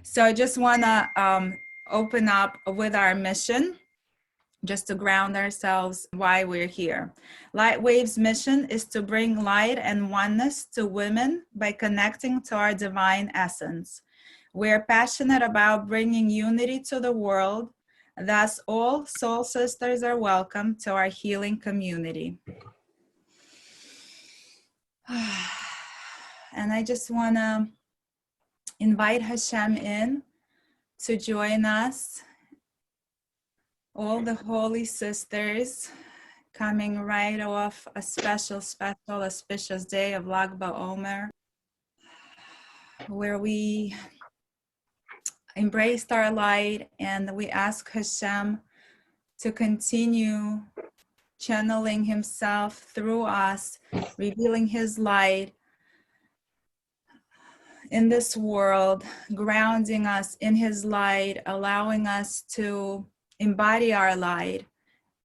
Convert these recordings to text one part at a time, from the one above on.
So I just want to open up with our mission, just to ground ourselves why we're here. Lightwaves' mission is to bring light and oneness to women by connecting to our divine essence. We're passionate about bringing unity to the world. Thus, all soul sisters are welcome to our healing community. And I just want to invite Hashem in to join us. All the holy sisters coming right off a special, auspicious day of Lag BaOmer, where we embraced our light and we ask Hashem to continue channeling himself through us, revealing his light in this world, grounding us in his light, allowing us to embody our light,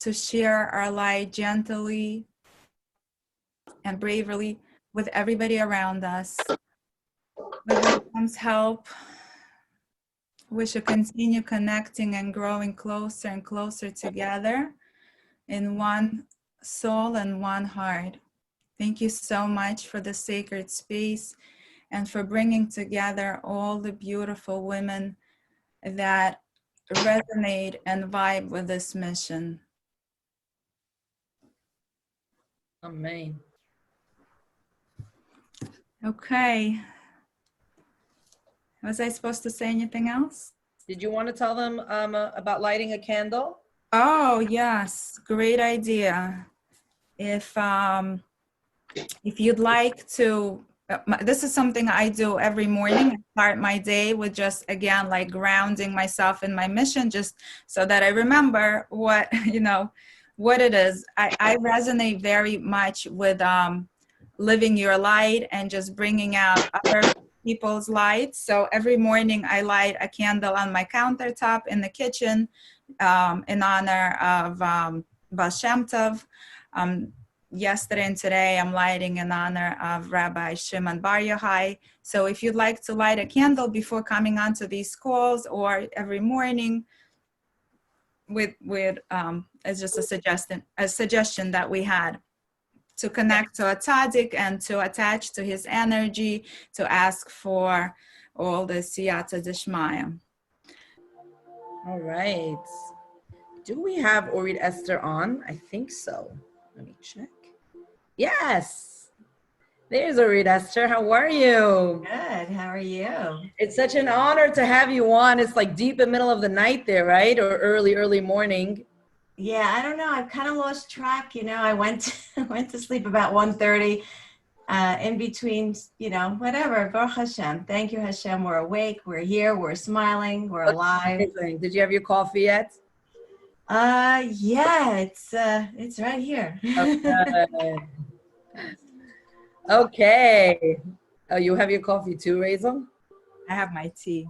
to share our light gently and bravely with everybody around us. With Hashem's help, we should continue connecting and growing closer and closer together in one soul and one heart. Thank you so much for the sacred space and for bringing together all the beautiful women that resonate and vibe with this mission. Amen. Okay. Was I supposed to say anything else? Did you want to tell them about lighting a candle? Oh, yes. Great idea. If you'd like to, this is something I do every morning. I start my day with just, again, like grounding myself in my mission, just so that I remember what, what it is. I resonate very much with living your light and just bringing out other people's light. So every morning I light a candle on my countertop in the kitchen in honor of Baal Shem Tov. Yesterday and today I'm lighting in honor of Rabbi Shimon Bar Yochai. So if you'd like to light a candle before coming onto these calls or every morning, with as just a suggestion that we had to connect to a tzaddik and to attach to his energy, to ask for all the siyata d'shmaya. All right. Do we have Orit Esther on? I think so. Let me check. Yes. There's Orit Esther. How are you? Good. How are you? It's such an honor to have you on. It's like deep in the middle of the night there, right? Or early morning. Yeah, I don't know. I've kind of lost track. I went to sleep about 1:30. In between, whatever. Baruch Hashem. Thank you, Hashem. We're awake. We're here. We're smiling. We're alive. Did you have your coffee yet? Yeah. It's right here. Okay. Okay. Oh, you have your coffee too, Razel? I have my tea.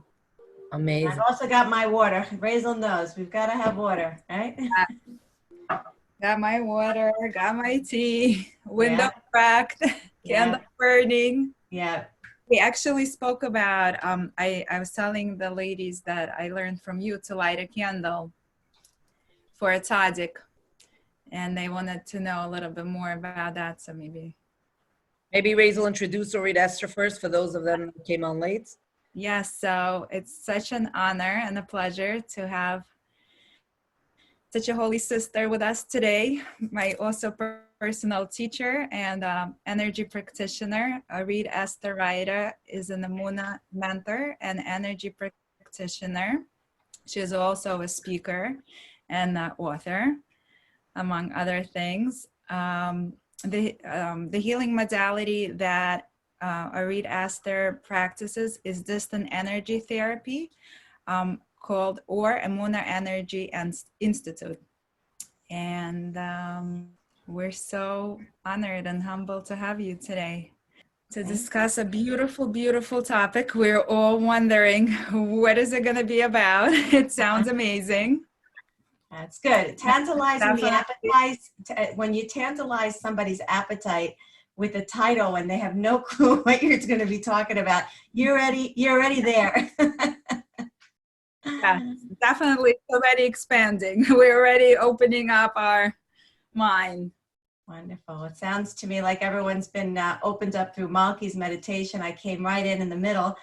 Amazing. I've also got my water. Razel knows we've got to have water, right? Got my water, got my tea, window cracked, candle burning. Yeah. We actually spoke about, I was telling the ladies that I learned from you to light a candle for a tzaddik, and they wanted to know a little bit more about that, so maybe Razel introduce Orit Esther first for those of them who came on late. Yes, so it's such an honor and a pleasure to have such a holy sister with us today. My also personal teacher and energy practitioner, Orit Esther Riter, is an Emuna mentor and energy practitioner. She is also a speaker and author, among other things. The healing modality that Orit Esther practices is distant energy therapy, called Emuna Energy Institute. And we're so honored and humbled to have you today to discuss a beautiful, beautiful topic. We're all wondering, what is it going to be about? It sounds amazing. That's good. Tantalizing the appetite. When you tantalize somebody's appetite with a title and they have no clue what you're going to be talking about, you're already there. Yeah, definitely. It's already expanding. We're already opening up our mind. Wonderful. It sounds to me like everyone's been opened up through Malki's meditation. I came right in the middle.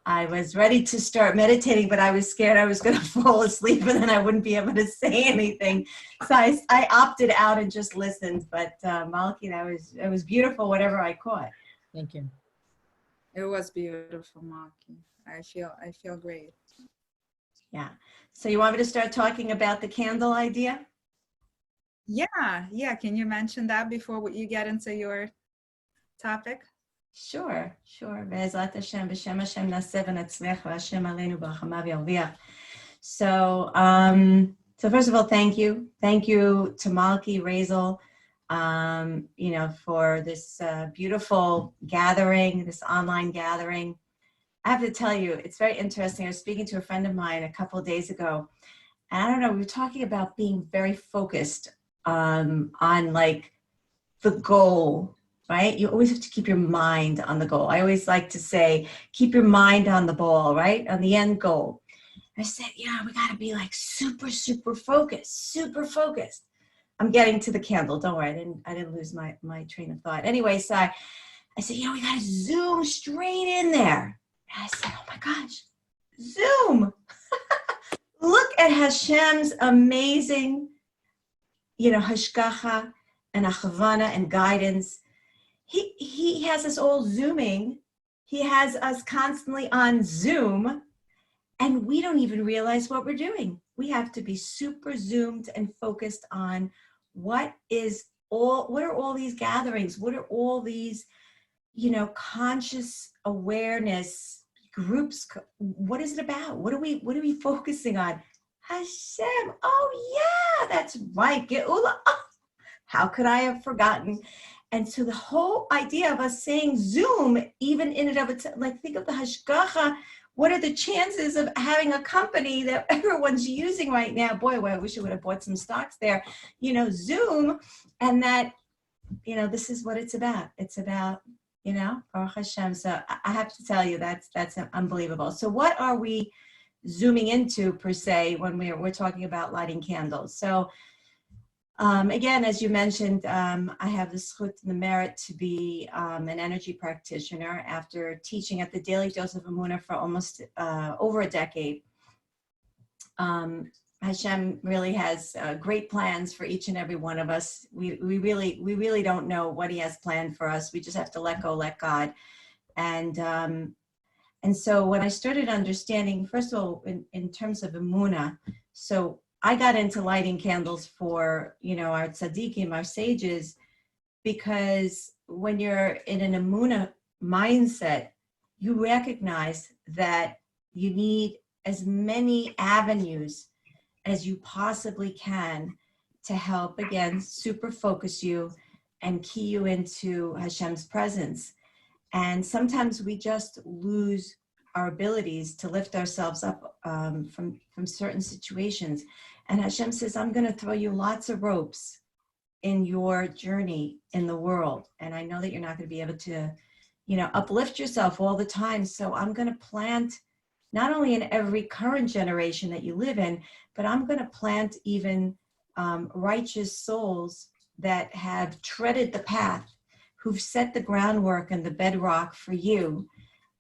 I was ready to start meditating, but I was scared I was going to fall asleep and then I wouldn't be able to say anything. So I opted out and just listened. But Malki, it was beautiful, whatever I caught. Thank you. It was beautiful, Maki. I feel great. Yeah. So you want me to start talking about the candle idea? Yeah. Can you mention that before you get into your topic? Sure. Be'ezrat Hashem, b'shem Hashem naseh v'natzlech v'Hashem aleinu b'rachamav yarviach. So first of all, thank you. Thank you to Malki, Razel, for this beautiful gathering, this online gathering. I have to tell you, it's very interesting. I was speaking to a friend of mine a couple of days ago, and I don't know, we were talking about being very focused on like the goal, right? You always have to keep your mind on the goal. I always like to say, keep your mind on the ball, right? On the end goal. I said, yeah, we got to be like super focused. I'm getting to the candle. Don't worry. I didn't lose my train of thought. Anyway, so I said, we got to zoom straight in there. And I said, oh my gosh, zoom. Look at Hashem's amazing, hashgacha and achavana and guidance. He has us all zooming. He has us constantly on Zoom, and we don't even realize what we're doing. We have to be super zoomed and focused on what are all these gatherings? What are all these, conscious awareness groups? What is it about? What are we focusing on? Hashem. Oh yeah, that's right. Geula. Oh, how could I have forgotten? And so the whole idea of us saying Zoom, even in and of itself, like think of the hashgacha. What are the chances of having a company that everyone's using right now? Boy, I wish I would have bought some stocks there. Zoom, and that, this is what it's about. It's about, Baruch Hashem. So I have to tell you, that's unbelievable. So what are we zooming into per se when we're talking about lighting candles? So again, as you mentioned, I have the zchut and the merit to be an energy practitioner after teaching at the Daily Dose of Emuna for almost over a decade. Hashem really has great plans for each and every one of us. We really don't know what He has planned for us. We just have to let go, let God. And so when I started understanding, first of all, in terms of Emuna, so I got into lighting candles for, our tzaddikim, our sages, because when you're in an Emuna mindset, you recognize that you need as many avenues as you possibly can to help, again, super focus you and key you into Hashem's presence. And sometimes we just lose our abilities to lift ourselves up from certain situations. And Hashem says, I'm going to throw you lots of ropes in your journey in the world. And I know that you're not going to be able to, uplift yourself all the time. So I'm going to plant not only in every current generation that you live in, but I'm going to plant even righteous souls that have treaded the path, who've set the groundwork and the bedrock for you.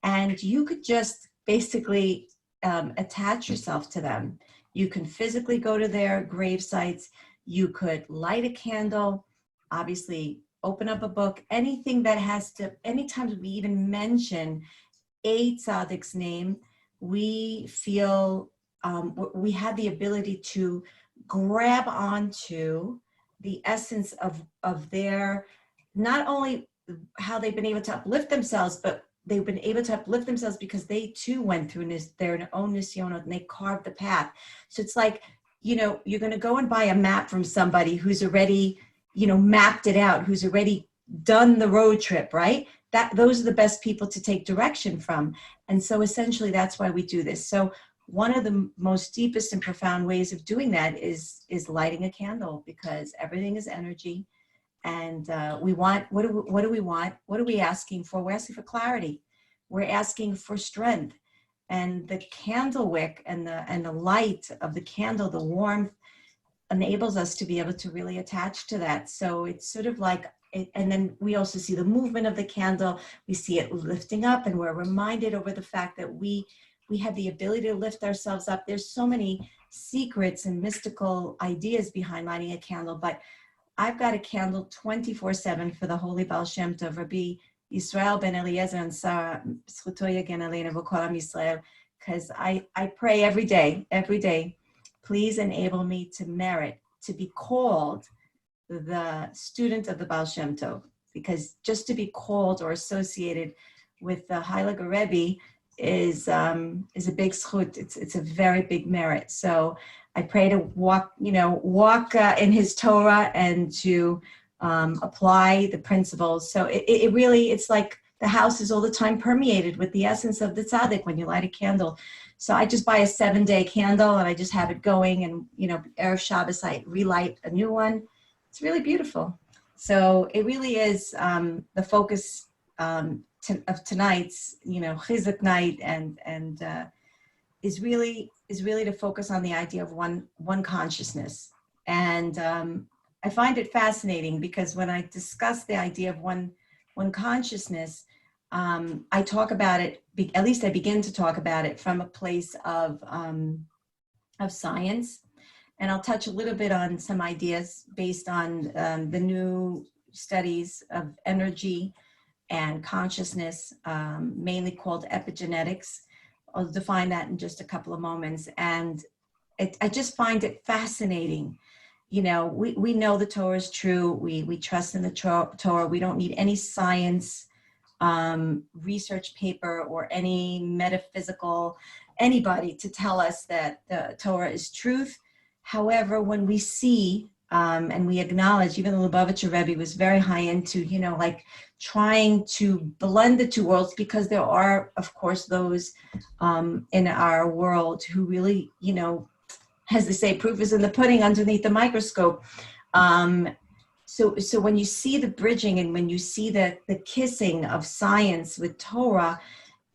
And you could just basically attach yourself to them. You can physically go to their grave sites. You could light a candle, obviously open up a book, anything that has to, anytime we even mention a tzaddik's name, we feel we have the ability to grab onto the essence of their, not only how they've been able to uplift themselves, but they've been able to uplift themselves because they too went through their own nisyonos and they carved the path. So it's like, you're going to go and buy a map from somebody who's already, mapped it out, who's already done the road trip, right? Those are the best people to take direction from. And so essentially that's why we do this. So one of the most deepest and profound ways of doing that is lighting a candle, because everything is energy. And we want, what do we want? What are we asking for? We're asking for clarity. We're asking for strength. And the candle wick and the light of the candle, the warmth, enables us to be able to really attach to that. So it's sort of like, and then we also see the movement of the candle. We see it lifting up, and we're reminded over the fact that we have the ability to lift ourselves up. There's so many secrets and mystical ideas behind lighting a candle, but I've got a candle 24/7 for the Holy Baal Shem Tov, Rabbi Yisrael ben Eliezer and Sarah, Zchuto Yagen Aleinu v'Kol Am Yisrael, because I pray every day, please enable me to merit, to be called the student of the Baal Shem Tov, because just to be called or associated with the Heilige Rebbe is a big zchut. It's a very big merit. So I pray to walk in his Torah and to apply the principles. So it really, it's like the house is all the time permeated with the essence of the tzaddik when you light a candle. So I just buy a 7-day candle and I just have it going, and Erev Shabbos I relight a new one. It's really beautiful. So it really is the focus of tonight's Chizuk night, and is really to focus on the idea of one consciousness. And I find it fascinating because when I discuss the idea of one consciousness, I talk about it, at least I begin to talk about it from a place of science. And I'll touch a little bit on some ideas based on the new studies of energy and consciousness, mainly called epigenetics. I'll define that in just a couple of moments. And I just find it fascinating. We know the Torah is true. We trust in the Torah. We don't need any science, research paper, or any metaphysical anybody to tell us that the Torah is truth. However, when we see and we acknowledge, even the Lubavitcher Rebbe was very high into, like trying to blend the two worlds, because there are, of course, those in our world who really, as they say, proof is in the pudding underneath the microscope. So when you see the bridging and when you see the kissing of science with Torah,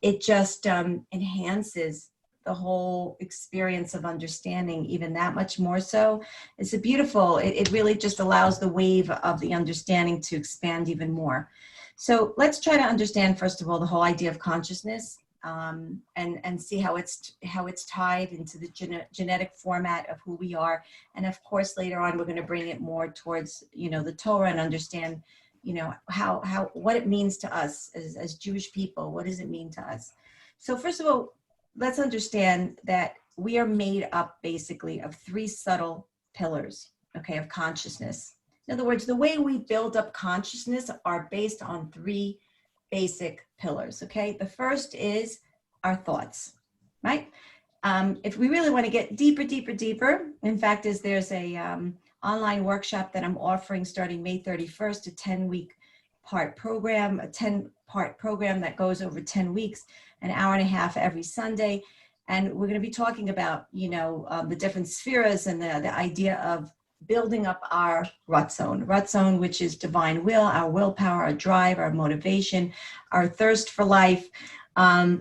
it just enhances the whole experience of understanding even that much more so. It's a beautiful, it really just allows the wave of the understanding to expand even more. So let's try to understand, first of all, the whole idea of consciousness, and see how it's tied into the genetic format of who we are. And of course, later on, we're going to bring it more towards, the Torah, and understand, how what it means to us as Jewish people. What does it mean to us? So first of all, let's understand that we are made up basically of 3 subtle pillars, of consciousness. In other words, the way we build up consciousness are based on 3 basic pillars, The first is our thoughts, right? If we really want to get deeper, in fact, there's a online workshop that I'm offering starting May 31st, a 10-week part program, a 10-part program that goes over 10 weeks, an hour and a half every Sunday. And we're going to be talking about, the different spheres and the idea of building up our Ratzon, which is divine will, our willpower, our drive, our motivation, our thirst for life.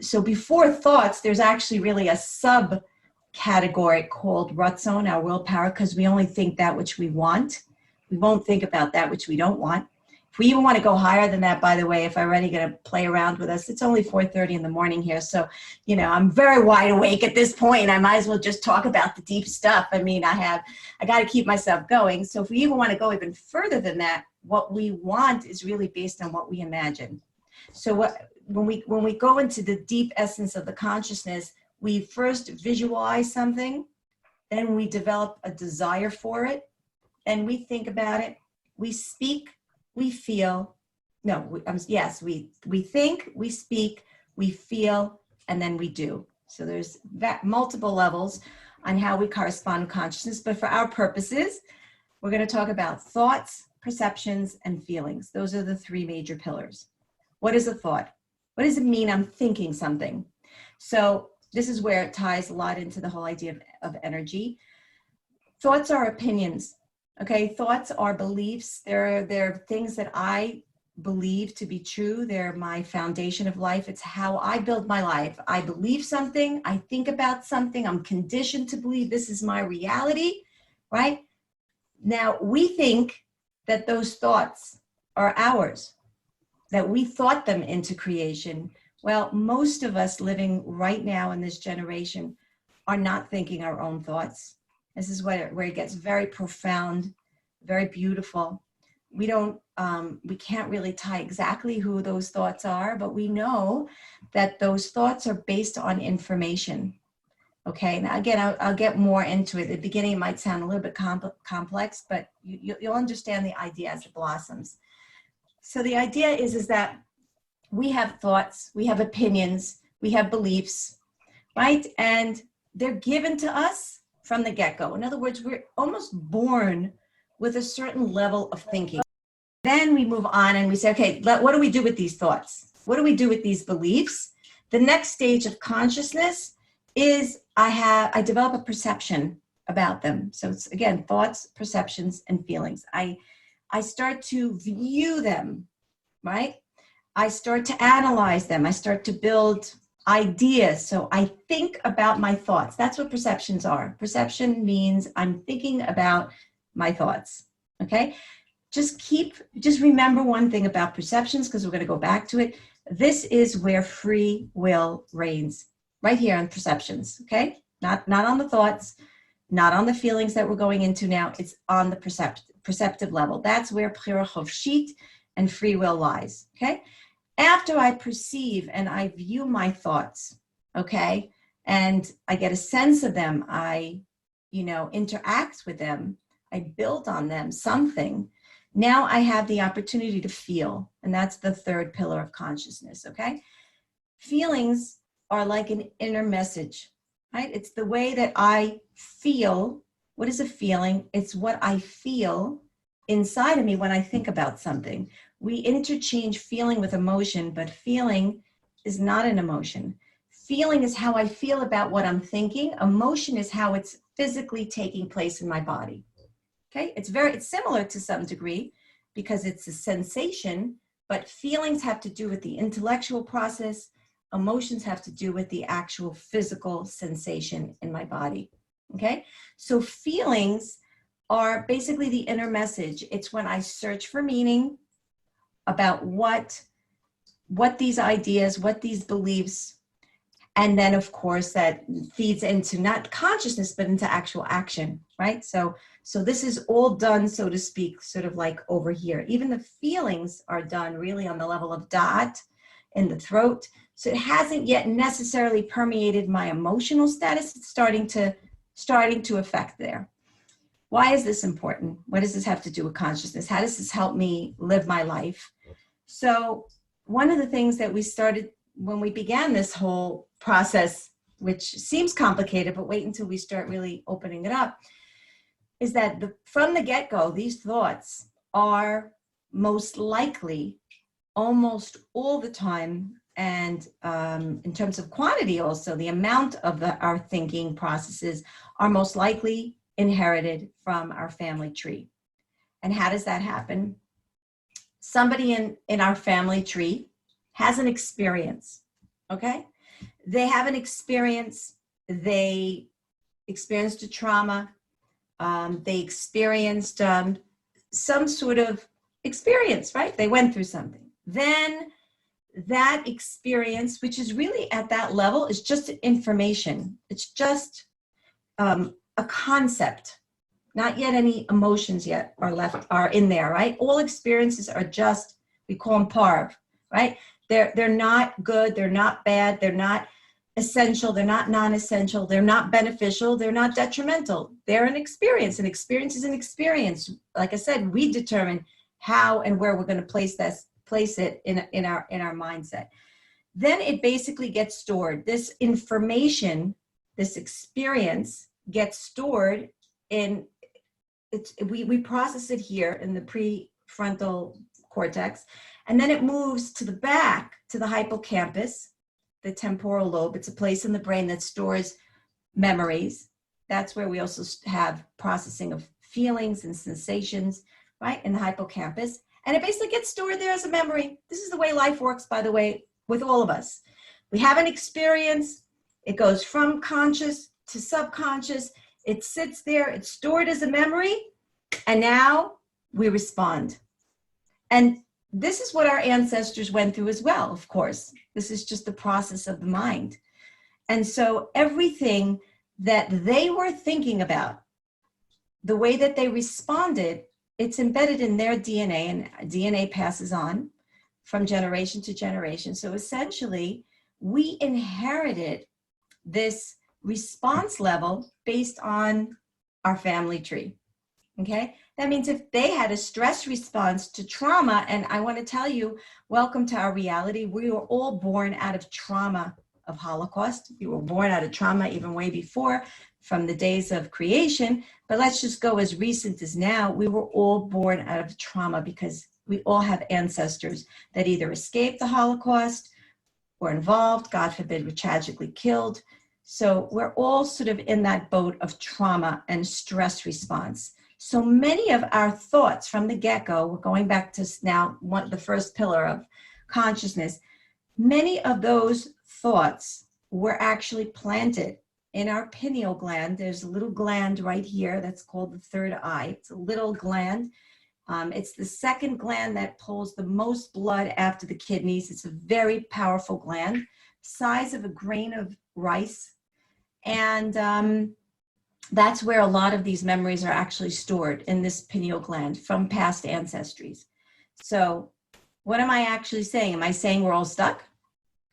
So before thoughts, there's actually really a subcategory called Ratzon, our willpower, because we only think that which we want. We won't think about that which we don't want. If we even want to go higher than that, by the way, if I'm already going to play around with us, it's only 4:30 in the morning here. So, I'm very wide awake at this point. I might as well just talk about the deep stuff. I mean, I got to keep myself going. So if we even want to go even further than that, what we want is really based on what we imagine. So when we go into the deep essence of the consciousness, we first visualize something, then we develop a desire for it, and we think about it, we speak, we feel, we think, we speak, we feel, and then we do. So there's multiple levels on how we correspond to consciousness, but for our purposes, we're going to talk about thoughts, perceptions, and feelings. Those are the 3 major pillars. What is a thought? What does it mean I'm thinking something? So this is where it ties a lot into the whole idea of energy. Thoughts are opinions. Thoughts are beliefs. They're things that I believe to be true. They're my foundation of life. It's how I build my life. I believe something, I think about something, I'm conditioned to believe this is my reality, right? Now, we think that those thoughts are ours, that we thought them into creation. Well, most of us living right now in this generation are not thinking our own thoughts. This is where it gets very profound, very beautiful. We can't really tie exactly who those thoughts are, but we know that those thoughts are based on information. Okay, now again, I'll get more into it. At the beginning, it might sound a little bit complex, but you'll understand the idea as it blossoms. So the idea is that we have thoughts, we have opinions, we have beliefs, right? And they're given to us from the get-go. In other words, we're almost born with a certain level of thinking. Then we move on and we say, okay, what do we do with these thoughts? What do we do with these beliefs? The next stage of consciousness is I develop a perception about them. So it's, again, thoughts, perceptions, and feelings. I start to view them, right? I start to analyze them. I start to build ideas. So I think about my thoughts. That's what perceptions are. Perception means I'm thinking about my thoughts, okay? Just remember one thing about perceptions, because we're going to go back to it. This is where free will reigns, right here on perceptions, okay? Not on the thoughts, not on the feelings that we're going into now. It's on the perceptive level. That's where Bechira Chovshit and free will lies, okay? After I perceive and I view my thoughts, okay, and I get a sense of them, I, interact with them, I build on them something. Now I have the opportunity to feel, and that's the third pillar of consciousness, okay? Feelings are like an inner message, right? It's the way that I feel. What is a feeling? It's what I feel inside of me when I think about something. We interchange feeling with emotion, but feeling is not an emotion. Feeling is how I feel about what I'm thinking. Emotion is how it's physically taking place in my body. Okay, it's similar to some degree because it's a sensation, but feelings have to do with the intellectual process. Emotions have to do with the actual physical sensation in my body. Okay, so feelings are basically the inner message. It's when I search for meaning about what these ideas, what these beliefs, and then of course that feeds into not consciousness, but into actual action, right? So this is all done, so to speak, sort of like over here. Even the feelings are done really on the level of da'at in the throat. So it hasn't yet necessarily permeated my emotional status. It's starting to affect there. Why is this important? What does this have to do with consciousness? How does this help me live my life? So one of the things that we started when we began this whole process, which seems complicated, but wait until we start really opening it up, is that from the get-go, these thoughts are most likely almost all the time, and in terms of quantity also, the amount of our thinking processes are most likely inherited from our family tree. And how does that happen? Somebody in our family tree has an experience, okay? They have an experience, they experienced a trauma, they experienced some sort of experience, right? They went through something. Then that experience, which is really at that level, is just information. It's just a concept. Not yet any emotions yet are in there, right? All experiences are just, we call them parv, right? They're not good, they're not bad, they're not essential, they're not non-essential, they're not beneficial, they're not detrimental. They're an experience. An experience is an experience. Like I said, we determine how and where we're going to place it in our mindset. Then it basically gets stored. This information, this experience gets stored in we process it here in the prefrontal cortex, and then it moves to the back to the hippocampus, the temporal lobe. It's a place in the brain that stores memories. That's where we also have processing of feelings and sensations, right, in the hippocampus. And it basically gets stored there as a memory. This is the way life works, by the way, with all of us. We have an experience. It goes from conscious to subconscious. It sits there. It's stored as a memory. And now we respond. And this is what our ancestors went through as well, of course. This is just the process of the mind. And so everything that they were thinking about, the way that they responded, it's embedded in their DNA, and DNA passes on from generation to generation. So essentially, we inherited this response level based on our family tree. Okay? That means if they had a stress response to trauma, and I want to tell you, welcome to our reality. We were all born out of trauma of Holocaust. We were born out of trauma even way before, from the days of creation. But let's just go as recent as now. We were all born out of trauma because we all have ancestors that either escaped the Holocaust, were involved, God forbid, were tragically killed. So we're all sort of in that boat of trauma and stress response. So many of our thoughts from the get-go, we're going back to now the first pillar of consciousness, many of those thoughts were actually planted in our pineal gland. There's a little gland right here that's called the third eye. It's a little gland. It's the second gland that pulls the most blood after the kidneys. It's a very powerful gland, size of a grain of rice. And that's where a lot of these memories are actually stored, in this pineal gland from past ancestries. So what am I actually saying? Am I saying we're all stuck?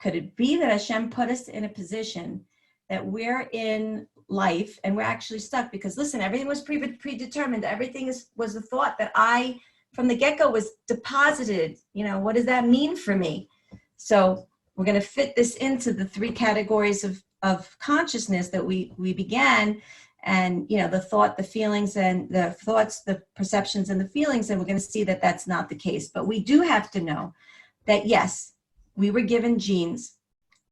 Could it be that Hashem put us in a position that we're in life and we're actually stuck? Because listen, everything was predetermined. Everything was a thought that I, from the get-go, was deposited. You know, what does that mean for me? So we're going to fit this into the three categories of consciousness that we began. And, you know, the thought, the feelings, and the thoughts, the perceptions, and the feelings. And we're going to see that that's not the case. But we do have to know that, yes, we were given genes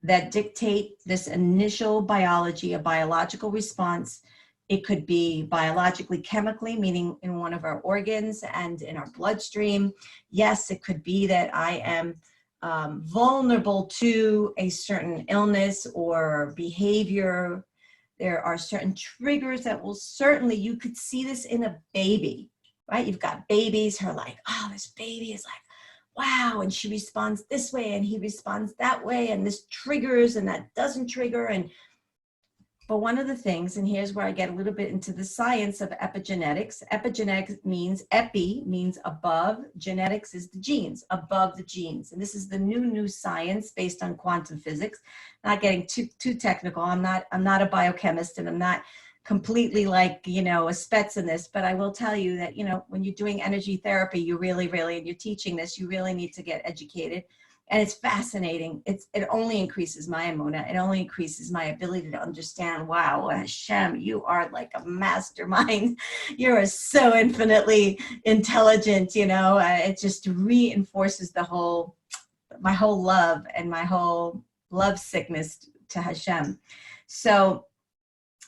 that dictate this initial biology, a biological response. It could be biologically, chemically, meaning in one of our organs and in our bloodstream. Yes, it could be that I am vulnerable to a certain illness or behavior. There are certain triggers that will certainly, you could see this in a baby, right? You've got babies who are like, oh, this baby is like, wow, and she responds this way and he responds that way, and this triggers and that doesn't trigger. But one of the things, and here's where I get a little bit into the science of epigenetics. Epigenetics means, epi means above, genetics is the genes, above the genes. And this is the new science based on quantum physics. Not getting too technical. I'm not a biochemist, and I'm not completely like, you know, a spets in this, but I will tell you that, you know, when you're doing energy therapy, you really, and you're teaching this, you really need to get educated. And it's fascinating. It only increases my Emuna. It only increases my ability to understand, wow, Hashem, you are like a mastermind. You are so infinitely intelligent, you know. It just reinforces my whole love and my whole love sickness to Hashem. So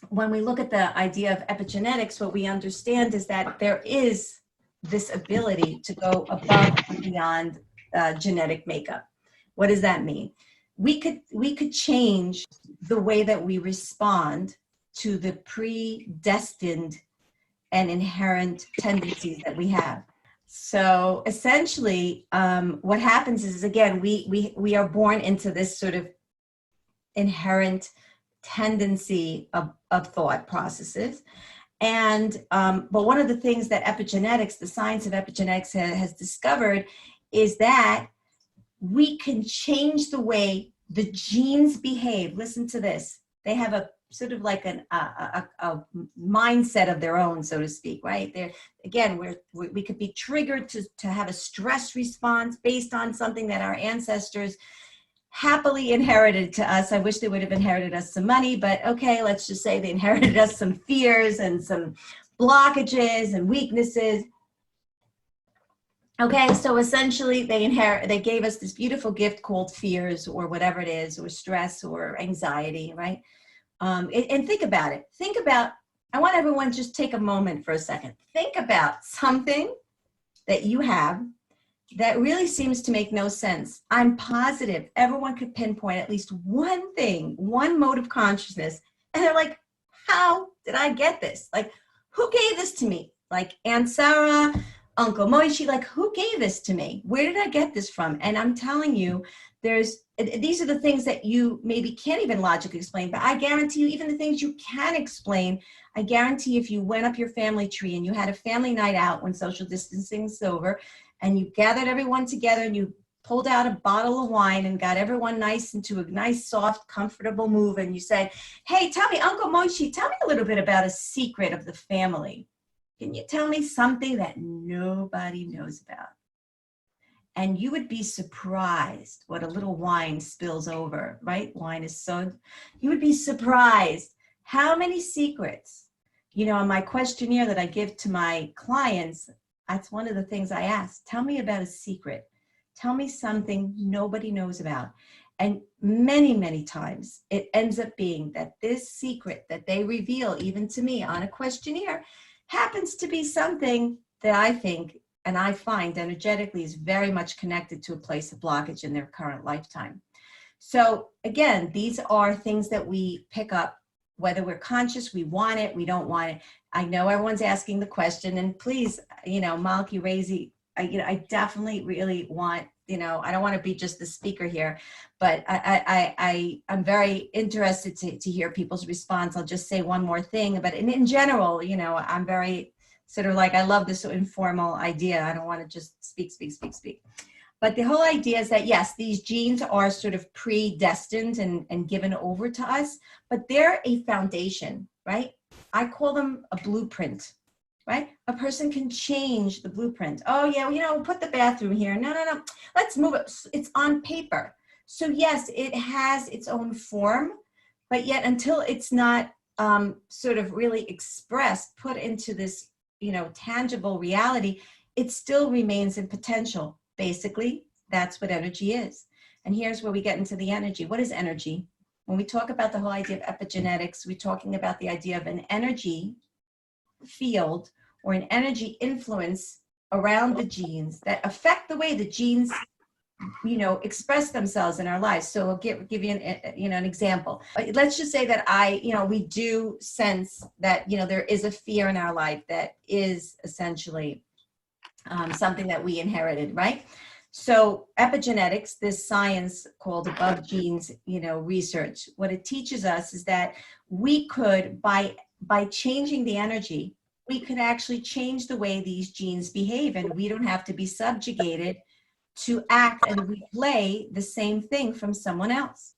when we look at the idea of epigenetics, what we understand is that there is this ability to go above and beyond genetic makeup. What does that mean? We could change the way that we respond to the predestined and inherent tendencies that we have. So essentially, what happens is, again, we are born into this sort of inherent tendency of thought processes. And but one of the things that epigenetics, the science of epigenetics has discovered, is that we can change the way the genes behave. Listen to this. They have a sort of like a mindset of their own, so to speak, right? They're, again, we could be triggered to have a stress response based on something that our ancestors happily inherited to us. I wish they would have inherited us some money, but okay, let's just say they inherited us some fears and some blockages and weaknesses. Okay, so essentially they gave us this beautiful gift called fears, or whatever it is, or stress or anxiety, right? And think about it. I want everyone to just take a moment for a second. Think about something that you have that really seems to make no sense. I'm positive everyone could pinpoint at least one thing, one mode of consciousness. And they're like, how did I get this? Like, who gave this to me? Like Aunt Sarah, Uncle Moishi, like who gave this to me? Where did I get this from? And I'm telling you, these are the things that you maybe can't even logically explain, but I guarantee you, even the things you can explain, I guarantee if you went up your family tree and you had a family night out when social distancing's over, and you gathered everyone together and you pulled out a bottle of wine and got everyone nice into a nice, soft, comfortable move, and you said, hey, tell me, Uncle Moishi, tell me a little bit about a secret of the family. Can you tell me something that nobody knows about? And you would be surprised what a little wine spills over, right? Wine is so, you would be surprised how many secrets, you know, on my questionnaire that I give to my clients, that's one of the things I ask. Tell me about a secret. Tell me something nobody knows about. And many, many times it ends up being that this secret that they reveal, even to me on a questionnaire, happens to be something that I think and I find energetically is very much connected to a place of blockage in their current lifetime. So again, these are things that we pick up, whether we're conscious, we want it, we don't want it. I know everyone's asking the question, and please, you know, Malki Razi, I definitely really want, you know, I don't want to be just the speaker here, but I'm very interested to hear people's response. I'll just say one more thing, but in general, you know, I'm very sort of like, I love this informal idea. I don't want to just speak. But the whole idea is that, yes, these genes are sort of predestined and given over to us, but they're a foundation, right? I call them a blueprint, right? A person can change the blueprint. Oh yeah, well, you know, put the bathroom here. No. Let's move it. It's on paper. So yes, it has its own form, but yet until it's not sort of really expressed, put into this, you know, tangible reality, it still remains in potential. Basically, that's what energy is. And here's where we get into the energy. What is energy? When we talk about the whole idea of epigenetics, we're talking about the idea of an energy field or an energy influence around the genes that affect the way the genes, you know, express themselves in our lives. So I'll give you an example. Let's just say that we do sense that, you know, there is a fear in our life that is essentially something that we inherited, right? So epigenetics, this science called above genes, you know, research, what it teaches us is that we could, by changing the energy, we could actually change the way these genes behave, and we don't have to be subjugated to act and replay the same thing from someone else.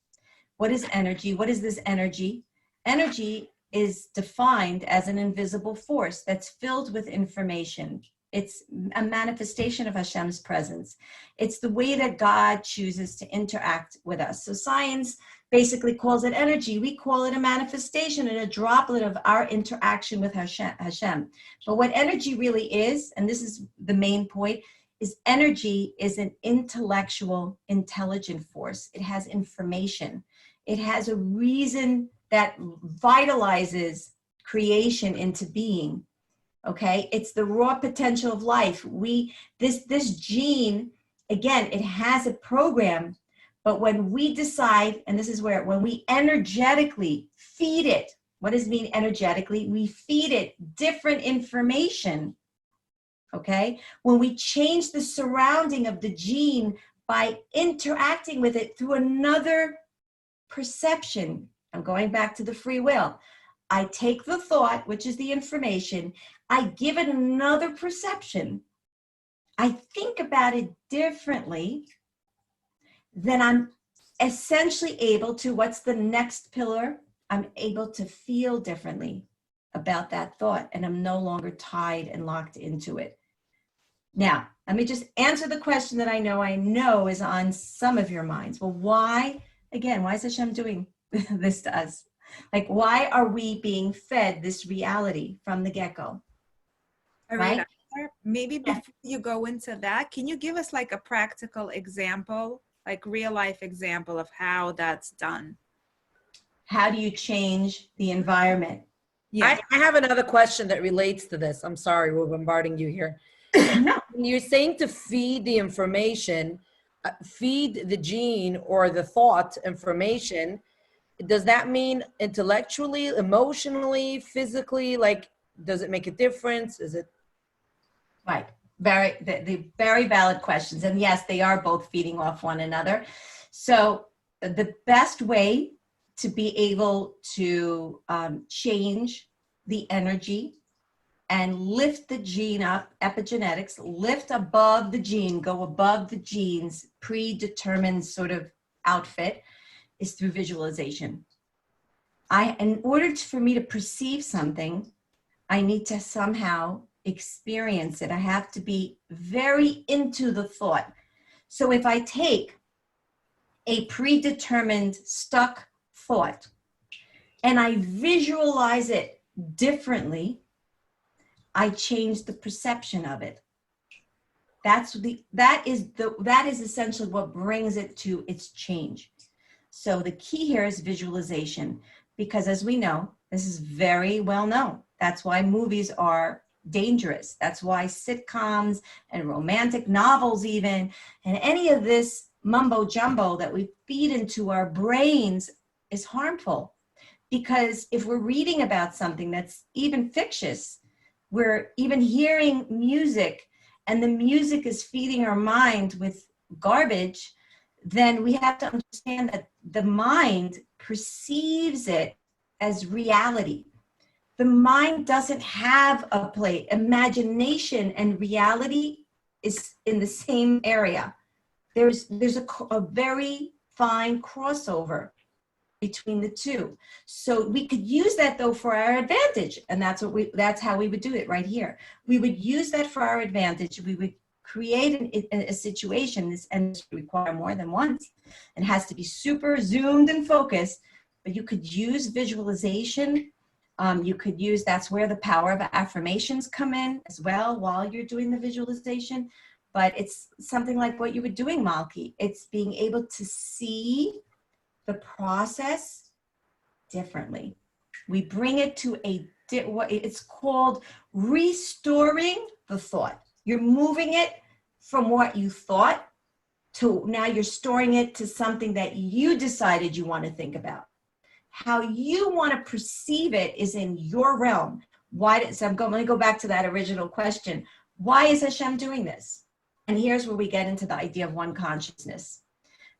What is energy? What is this energy? Energy is defined as an invisible force that's filled with information. It's a manifestation of Hashem's presence. It's the way that God chooses to interact with us. So science basically calls it energy. We call it a manifestation and a droplet of our interaction with Hashem. But what energy really is, and this is the main point, is energy is an intellectual, intelligent force. It has information. It has a reason that vitalizes creation into being. Okay, it's the raw potential of life. This gene, again, it has a program, but when we decide, and this is where, when we energetically feed it, what does it mean energetically? We feed it different information. Okay, when we change the surrounding of the gene by interacting with it through another perception, I'm going back to the free will. I take the thought, which is the information, I give it another perception. I think about it differently, then I'm essentially able to, what's the next pillar? I'm able to feel differently about that thought, and I'm no longer tied and locked into it. Now, let me just answer the question that I know is on some of your minds. Well, why, again, why is Hashem doing this to us? Like, why are we being fed this reality from the get-go? Right? Maybe before you go into that, can you give us like a practical example, like real life example of how that's done? How do you change the environment? Yeah. I have another question that relates to this. I'm sorry, we're bombarding you here. No, when you're saying to feed the information, feed the gene or the thought information, does that mean intellectually, emotionally, physically? Like, does it make a difference? Is it? Right. The very valid questions. And yes, they are both feeding off one another. So the best way to be able to change the energy and lift the gene up, epigenetics, lift above the gene, go above the gene's predetermined sort of outfit, is through visualization. In order for me to perceive something, I need to somehow experience it. I have to be very into the thought. So if I take a predetermined stuck thought and I visualize it differently, I change the perception of it. That is essentially what brings it to its change. So the key here is visualization, because as we know, this is very well known. That's why movies are dangerous. That's why sitcoms and romantic novels even, and any of this mumbo jumbo that we feed into our brains is harmful. Because if we're reading about something that's even fictitious, we're even hearing music and the music is feeding our mind with garbage, then we have to understand that the mind perceives it as reality. The mind doesn't have a plate. Imagination and reality is in the same area. There's a very fine crossover between the two. So we could use that though for our advantage. And that's how we would do it right here. We would use that for our advantage. We would create a situation, and this require more than once. It has to be super zoomed and focused, but you could use visualization. You could use, that's where the power of affirmations come in as well while you're doing the visualization. But it's something like what you were doing, Malki. It's being able to see the process differently. We bring it to it's called restoring the thought. You're moving it from what you thought to now you're storing it to something that you decided you want to think about. How you want to perceive it is in your realm. So let me go back to that original question. Why is Hashem doing this? And here's where we get into the idea of one consciousness.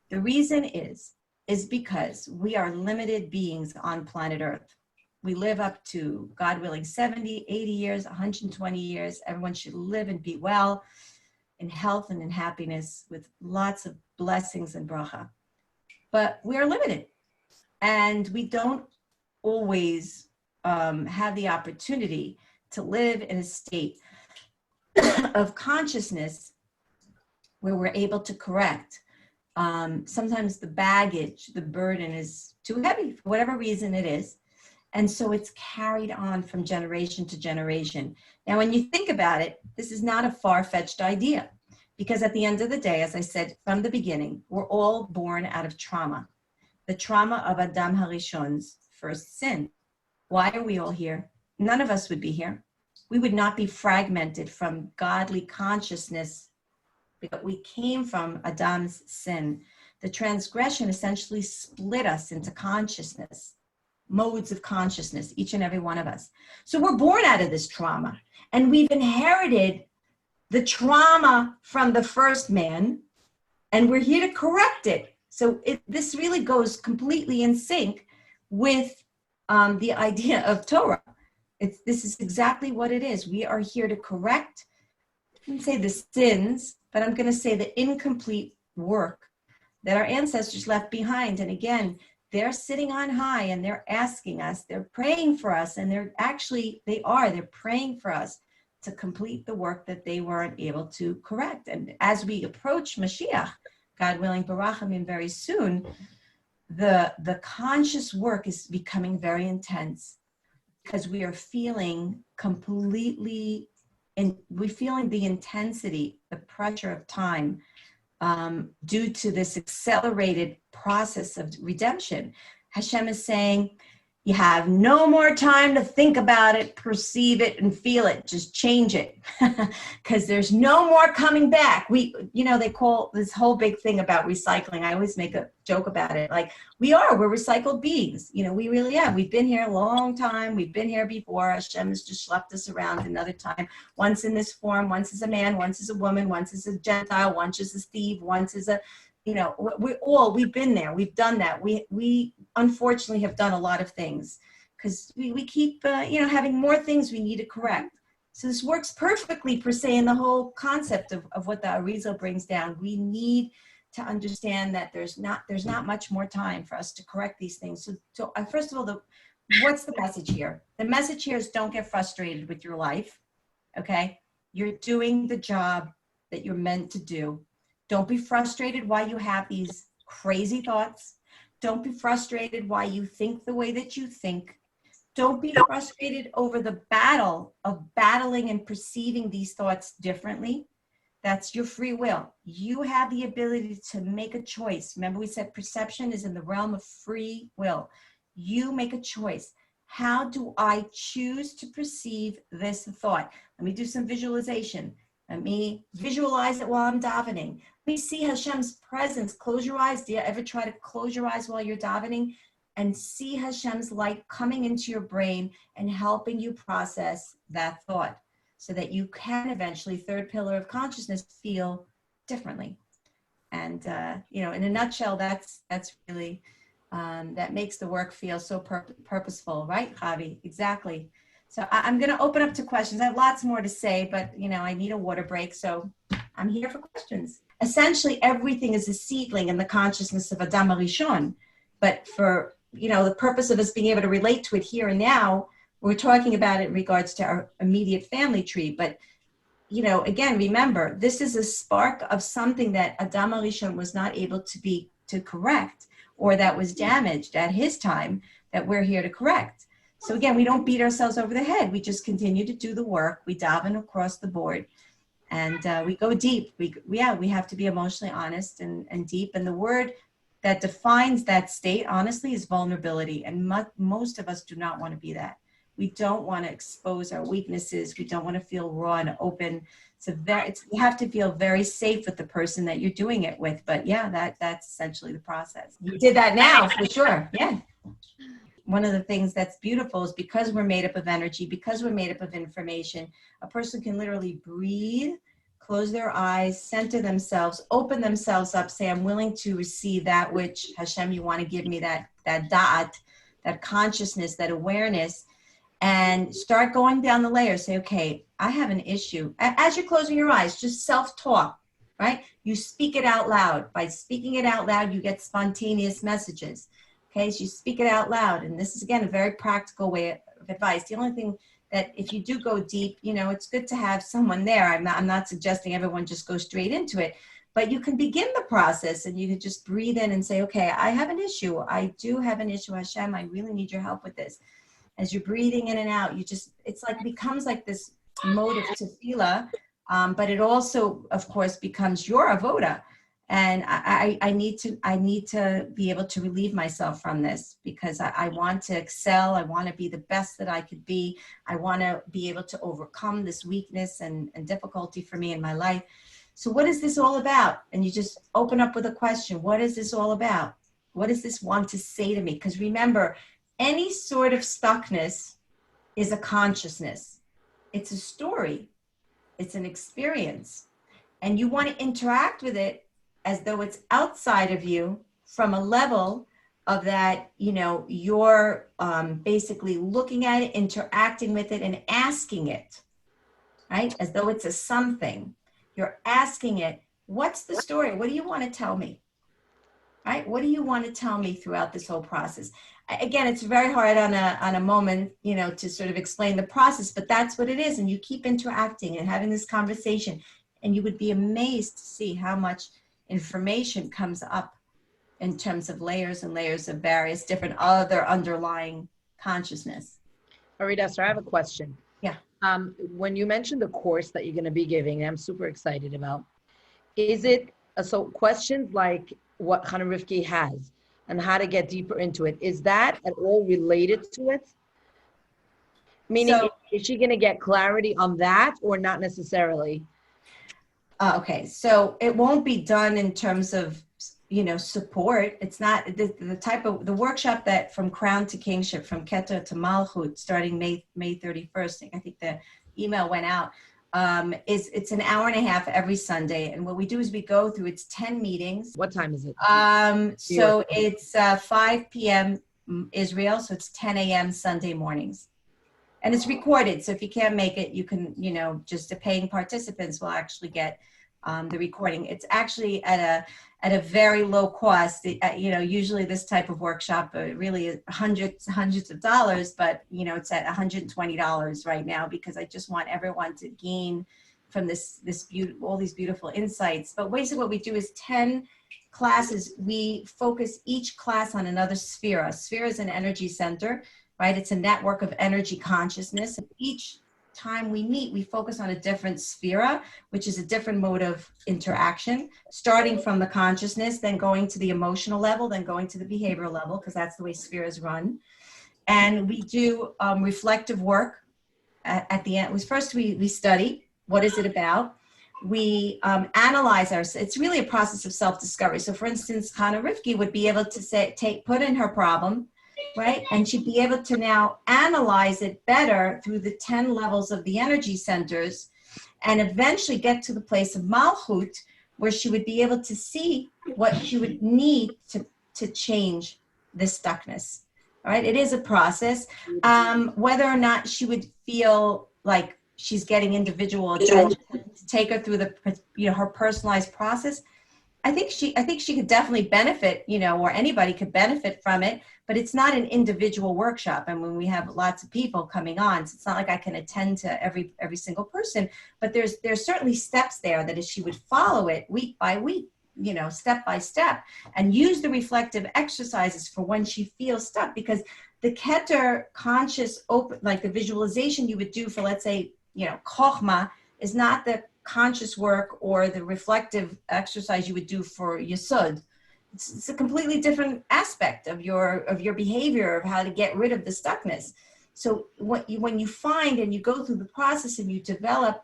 The reason is because we are limited beings on planet Earth. We live up to, God willing, 70, 80 years, 120 years. Everyone should live and be well in health and in happiness with lots of blessings and bracha. But we are limited. And we don't always have the opportunity to live in a state of consciousness where we're able to correct. Sometimes the baggage, the burden is too heavy for whatever reason it is. And so it's carried on from generation to generation. Now, when you think about it, this is not a far-fetched idea, because at the end of the day, as I said from the beginning, we're all born out of trauma. The trauma of Adam Harishon's first sin. Why are we all here? None of us would be here. We would not be fragmented from godly consciousness, but we came from Adam's sin. The transgression essentially split us into consciousness, modes of consciousness, each and every one of us. So we're born out of this trauma, and we've inherited the trauma from the first man, and we're here to correct it. So this really goes completely in sync with the idea of Torah. This is exactly what it is. We are here to correct, I wouldn't say the sins, but I'm going to say the incomplete work that our ancestors left behind. And again, they're sitting on high and they're asking us, they're praying for us, and they're praying for us to complete the work that they weren't able to correct. And as we approach Mashiach, God willing, Barachamim, very soon, the conscious work is becoming very intense, because we are feeling we're feeling the intensity, the pressure of time due to this accelerated process of redemption. Hashem is saying, You have no more time to think about it, perceive it, and feel it. Just change it, because there's no more coming back. They call this whole big thing about recycling. I always make a joke about it. Like, we're recycled beings. We really are. We've been here a long time. We've been here before. Hashem has just schlepped us around another time. Once in this form, once as a man, once as a woman, once as a Gentile, once as a thief, once as a, we've been there. We've done that. We unfortunately have done a lot of things, because we keep, having more things we need to correct. So this works perfectly, per se, in the whole concept of what the Arizal brings down. We need to understand that there's not much more time for us to correct these things. So first of all, what's the message here? The message here is, don't get frustrated with your life, okay? You're doing the job that you're meant to do. Don't be frustrated why you have these crazy thoughts. Don't be frustrated why you think the way that you think. Don't be frustrated over the battle of battling and perceiving these thoughts differently. That's your free will. You have the ability to make a choice. Remember, we said perception is in the realm of free will. You make a choice. How do I choose to perceive this thought? Let me do some visualization. Let me visualize it while I'm davening. Let me see Hashem's presence. Close your eyes. Do you ever try to close your eyes while you're davening and see Hashem's light coming into your brain and helping you process that thought, so that you can eventually, third pillar of consciousness, feel differently? And, in a nutshell, that's really, that makes the work feel so purposeful, right, Javi? Exactly. So I'm going to open up to questions. I have lots more to say, but, I need a water break. So I'm here for questions. Essentially, everything is a seedling in the consciousness of Adam HaRishon. But for, the purpose of us being able to relate to it here and now, we're talking about it in regards to our immediate family tree. But, again, remember, this is a spark of something that Adam HaRishon was not able to correct, or that was damaged at his time, that we're here to correct. So again, we don't beat ourselves over the head. We just continue to do the work. We daven across the board, and we go deep. We have to be emotionally honest and deep. And the word that defines that state, honestly, is vulnerability. And most of us do not want to be that. We don't want to expose our weaknesses. We don't want to feel raw and open. You have to feel very safe with the person that you're doing it with. But yeah, that's essentially the process. You did that now, for sure. Yeah. One of the things that's beautiful is, because we're made up of energy, because we're made up of information, a person can literally breathe, close their eyes, center themselves, open themselves up, say, I'm willing to receive that which, Hashem, you want to give me, that da'at, that consciousness, that awareness, and start going down the layers. Say, okay, I have an issue. As you're closing your eyes, just self-talk, right? You speak it out loud. By speaking it out loud, you get spontaneous messages. Okay, so you speak it out loud. And this is, again, a very practical way of advice. The only thing that, if you do go deep, it's good to have someone there. I'm not suggesting everyone just go straight into it, but you can begin the process, and you can just breathe in and say, okay, I have an issue. I do have an issue, Hashem. I really need your help with this. As you're breathing in and out, it's like, becomes like this mode of tefillah, but it also, of course, becomes your avoda. And I need to be able to relieve myself from this, because I want to excel. I want to be the best that I could be. I want to be able to overcome this weakness and difficulty for me in my life. So what is this all about? And you just open up with a question. What is this all about? What does this want to say to me? Because remember, any sort of stuckness is a consciousness. It's a story. It's an experience. And you want to interact with it as though it's outside of you, from a level of that, you're basically looking at it, interacting with it, and asking it, right? As though it's a something. You're asking it, what's the story? What do you want to tell me? Right? What do you want to tell me throughout this whole process? Again, it's very hard on a moment, to sort of explain the process, but that's what it is. And you keep interacting and having this conversation, and you would be amazed to see how much information comes up in terms of layers and layers of various different other underlying consciousness. Orit Esther, I have a question. Yeah. When you mentioned the course that you're going to be giving, I'm super excited about. Is it, so questions like what Chana Rivki has, on how to get deeper into it. Is that at all related to it? Meaning, So, is she going to get clarity on that or not necessarily? okay, so it won't be done in terms of, support. It's not the type of the workshop that from crown to kingship, from Keter to Malchut, starting May 31st. I think the email went out. It's an hour and a half every Sunday, and what we do is we go through. It's 10 meetings. What time is it? So it's 5 p.m. Israel, so it's 10 a.m. Sunday mornings. And it's recorded, so if you can't make it, you can, just the paying participants will actually get the recording. It's actually at a very low cost. Usually this type of workshop really is hundreds of dollars, but it's at $120 right now because I just want everyone to gain from this all these beautiful insights. But basically, what we do is 10 classes. We focus each class on another sphere. A sphere is an energy center. Right? It's a network of energy consciousness. Each time we meet, we focus on a different sphere, which is a different mode of interaction, starting from the consciousness, then going to the emotional level, then going to the behavioral level, because that's the way spheres run. And we do reflective work at the end. First, we study, what is it about? We analyze it's really a process of self-discovery. So for instance, Hannah Rifki would be able to put in her problem, right? And she'd be able to now analyze it better through the 10 levels of the energy centers and eventually get to the place of Malchut, where she would be able to see what she would need to change this stuckness, all right? It is a process. Whether or not she would feel like she's getting individual attention to take her through her personalized process, I think she could definitely benefit, or anybody could benefit from it, but it's not an individual workshop. And when we have lots of people coming on, so it's not like I can attend to every single person, but there's certainly steps there that if she would follow it week by week, step by step, and use the reflective exercises for when she feels stuck, because the Keter conscious open, like the visualization you would do for, let's say, Chochmah is not the conscious work or the reflective exercise you would do for Yesod. It's a completely different aspect of your behavior, of how to get rid of the stuckness. So when you find and you go through the process and you develop,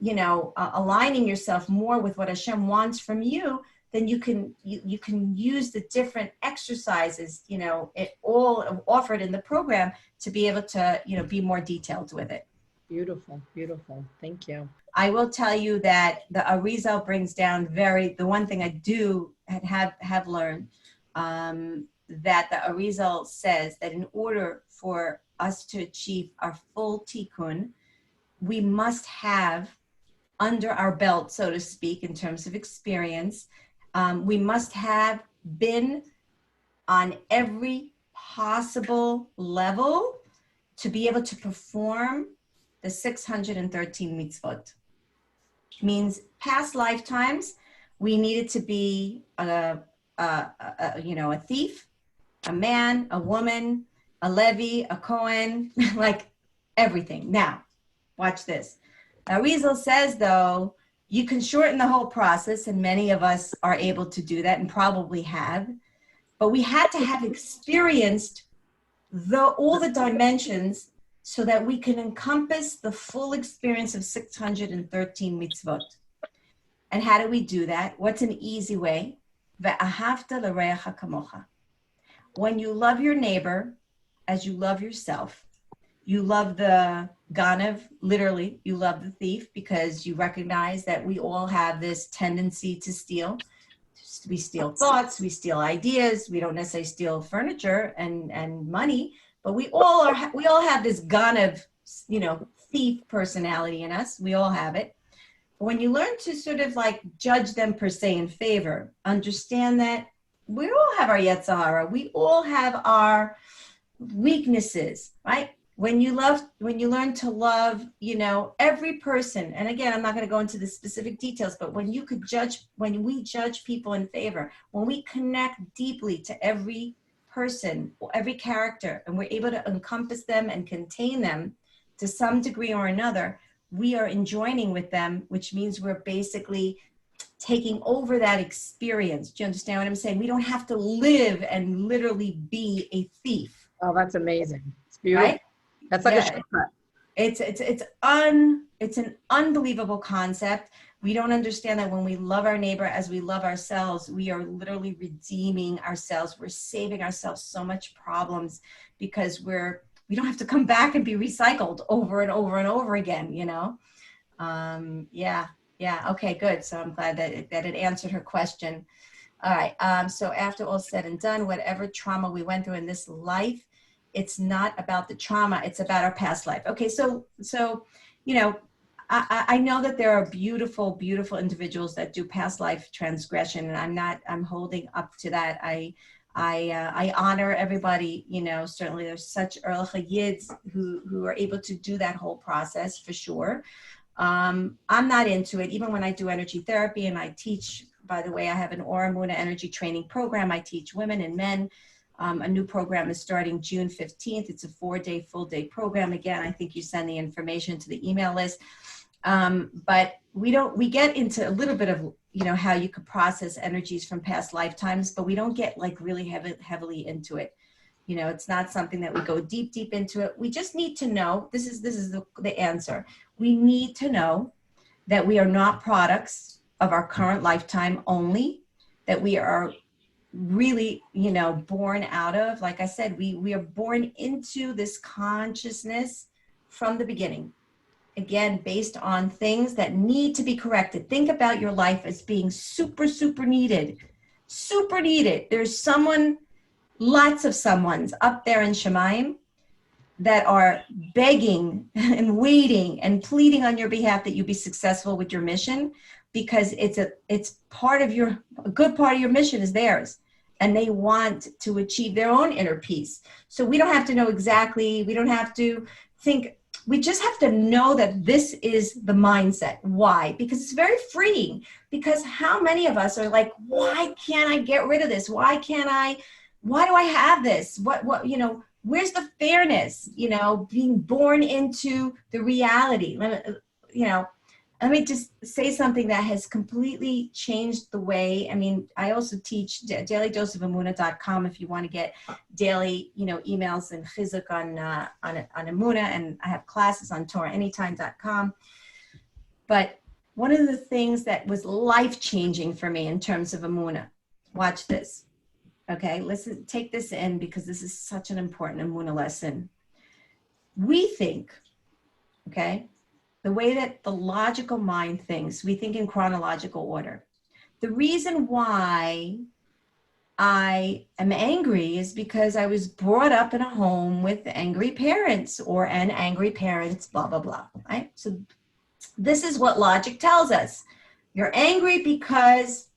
aligning yourself more with what Hashem wants from you, then you can use the different exercises, it all offered in the program to be able to, be more detailed with it. Beautiful, beautiful. Thank you. I will tell you that the Arizal brings down the one thing I do have learned, that the Arizal says that in order for us to achieve our full tikkun, we must have under our belt, so to speak, in terms of experience, we must have been on every possible level to be able to perform the 613 mitzvot. Means past lifetimes, we needed to be a thief, a man, a woman, a Levi, a Cohen, like everything. Now, watch this. Arizal says, though, you can shorten the whole process, and many of us are able to do that and probably have, but we had to have experienced all the dimensions so that we can encompass the full experience of 613 mitzvot. And how do we do that? What's an easy way? Ve'ahavta l'reacha kamocha. When you love your neighbor as you love yourself, you love the ganav, literally, you love the thief, because you recognize that we all have this tendency to steal. We steal thoughts, we steal ideas, we don't necessarily steal furniture and money, but we all have this ganav, thief personality in us. We all have it. But when you learn to sort of like judge them per se in favor, understand that we all have our Yetzer Hara, we all have our weaknesses, right? When you learn to love, every person, and again, I'm not going to go into the specific details, but when we judge people in favor, when we connect deeply to every person, every character, and we're able to encompass them and contain them to some degree or another, we are enjoining with them, which means we're basically taking over that experience. Do you understand what I'm saying? We don't have to live and literally be a thief. Oh, that's amazing. It's beautiful. Right? That's like Yeah. a shortcut. It's an unbelievable concept. We don't understand that when we love our neighbor as we love ourselves, we are literally redeeming ourselves. We're saving ourselves so much problems because we don't have to come back and be recycled over and over and over again, you know? Yeah. Okay, good. So I'm glad that it answered her question. All right. So after all said and done, whatever trauma we went through in this life, it's not about the trauma, it's about our past life. Okay, so you know, I know that there are beautiful, beautiful individuals that do past life transgression, and I'm holding up to that. I honor everybody, you know, certainly there's such Erlich Yids who are able to do that whole process for sure. I'm not into it, even when I do energy therapy and I teach. By the way, I have an Emuna energy training program. I teach women and men. A new program is starting June 15th. It's a 4-day, full-day program. Again, I think you send the information to the email list. But we get into a little bit of, you know, how you could process energies from past lifetimes, but we don't get like really heavily into it. You know, it's not something that we go deep into it. We just need to know, this is the answer. We need to know that we are not products of our current lifetime only, that we are really, you know, born out of, like I said, we are born into this consciousness from the beginning. Again, based on things that need to be corrected. Think about your life as being super, super needed. Super needed. There's someone, lots of someones up there in Shemaim that are begging and waiting and pleading on your behalf that you be successful with your mission, because it's part of a good part of your mission is theirs. And they want to achieve their own inner peace. So we don't have to know exactly, we don't have to think, we just have to know that this is the mindset. Why? Because it's very freeing. Because how many of us are like, why can't I get rid of this? Why do I have this? What, you know, where's the fairness, you know, being born into the reality? Let me just say something that has completely changed the way. I mean, I also teach dailydoseofemuna.com if you want to get daily, you know, emails and chizuk on Emuna, and I have classes on TorahAnytime.com. But one of the things that was life-changing for me in terms of Emuna, watch this. Okay, listen, take this in, because this is such an important Emuna lesson. We think, okay, the way that the logical mind thinks, we think in chronological order. The reason why I am angry is because I was brought up in a home with angry parents, or an angry parents, blah, blah, blah, right? So this is what logic tells us. You're angry because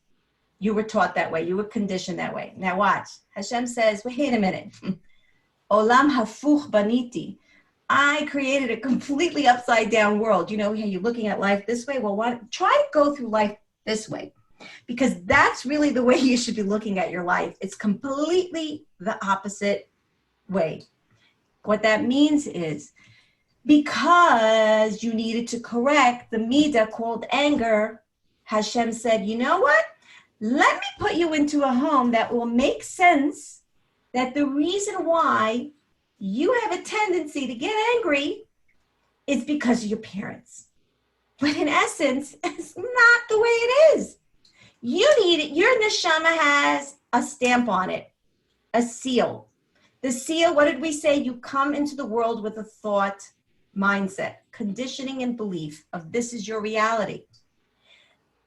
you were taught that way. You were conditioned that way. Now watch. Hashem says, wait a minute. Olam hafuch baniti. I created a completely upside down world. You know, you're looking at life this way. Well, try to go through life this way, because that's really the way you should be looking at your life. It's completely the opposite way. What that means is, because you needed to correct the midah called anger, Hashem said, you know what? Let me put you into a home that will make sense, that the reason why you have a tendency to get angry is because of your parents. But in essence, it's not the way it is. You need it. Your neshama has a stamp on it, a seal. The seal, what did we say? You come into the world with a thought, mindset, conditioning, and belief of this is your reality.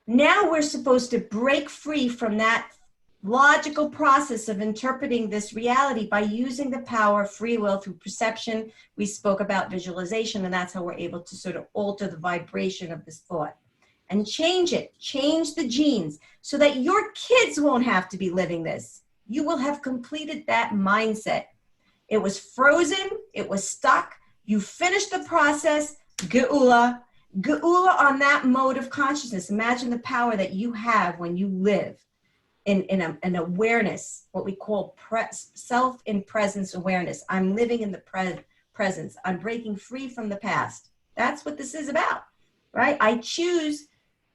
Now we're supposed to break free from that logical process of interpreting this reality by using the power of free will through perception. We spoke about visualization, and that's how we're able to sort of alter the vibration of this thought and change it, change the genes, so that your kids won't have to be living this. You will have completed that mindset. It was frozen, it was stuck. You finished the process, geula on that mode of consciousness. Imagine the power that you have when you live in an awareness, what we call self in presence awareness. I'm living in the presence. I'm breaking free from the past. That's what this is about, right? I choose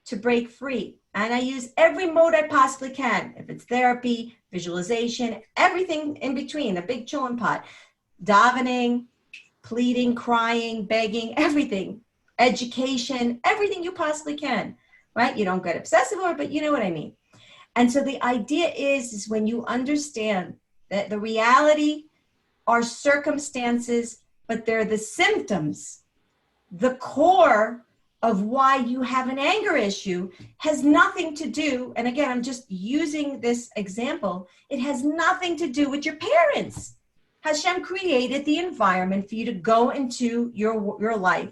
to break free. And I use every mode I possibly can. If it's therapy, visualization, everything in between, a big chilling pot, davening, pleading, crying, begging, everything, education, everything you possibly can, right? You don't get obsessive over it, but you know what I mean. And so the idea is when you understand that the reality are circumstances, but they're the symptoms. The core of why you have an anger issue has nothing to do, and again, I'm just using this example, it has nothing to do with your parents. Hashem created the environment for you to go into your life,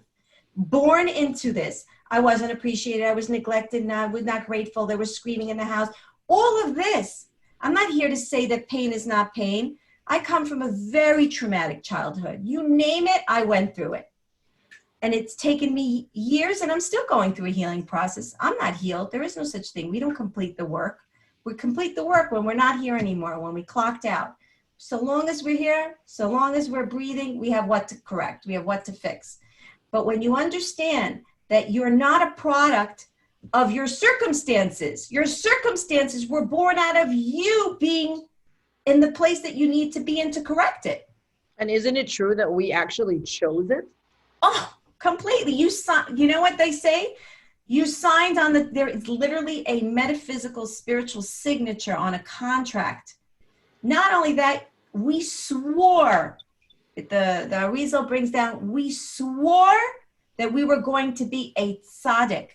born into this. I wasn't appreciated, I was neglected, and I was not grateful, there was screaming in the house. All of this, I'm not here to say that pain is not pain. I come from a very traumatic childhood. You name it, I went through it. And it's taken me years, and I'm still going through a healing process. I'm not healed. There is no such thing. We don't complete the work. We complete the work when we're not here anymore, when we clocked out. So long as we're here, so long as we're breathing, we have what to correct. We have what to fix. But when you understand that you're not a product of your circumstances were born out of you being in the place that you need to be in to correct it. And isn't it true that we actually chose it? Oh, completely. You know what they say? You signed on there is literally a metaphysical spiritual signature on a contract. Not only that, we swore, the Arizal brings down, we swore that we were going to be a tzaddik.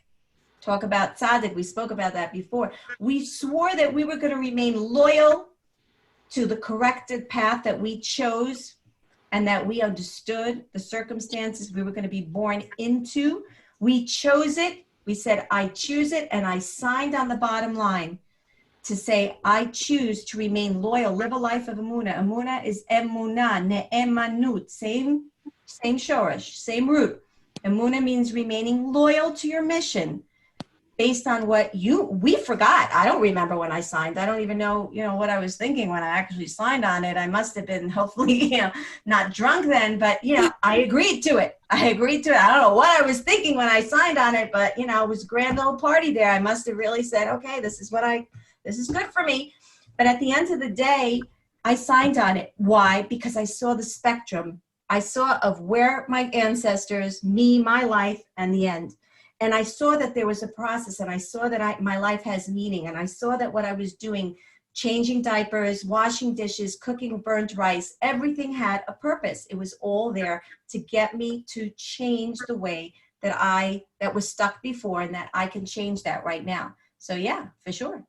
Talk about tzaddik, we spoke about that before. We swore that we were going to remain loyal to the corrected path that we chose, and that we understood the circumstances we were going to be born into. We chose it. We said, I choose it. And I signed on the bottom line to say, I choose to remain loyal, live a life of Emuna. Emuna is Emuna, ne'emanut, same shoresh, same root. Emuna means remaining loyal to your mission based on what we forgot. I don't remember when I signed. I don't even know, what I was thinking when I actually signed on it. I must have been hopefully, not drunk then, but, I agreed to it. I don't know what I was thinking when I signed on it, but, it was a grand old party there. I must have really said, okay, this is good for me. But at the end of the day, I signed on it. Why? Because I saw the spectrum. I saw of where my ancestors, me, my life, and the end. And I saw that there was a process, and I saw that my life has meaning, and I saw that what I was doing, changing diapers, washing dishes, cooking burnt rice, everything had a purpose. It was all there to get me to change the way that was stuck before, and that I can change that right now. So yeah, for sure.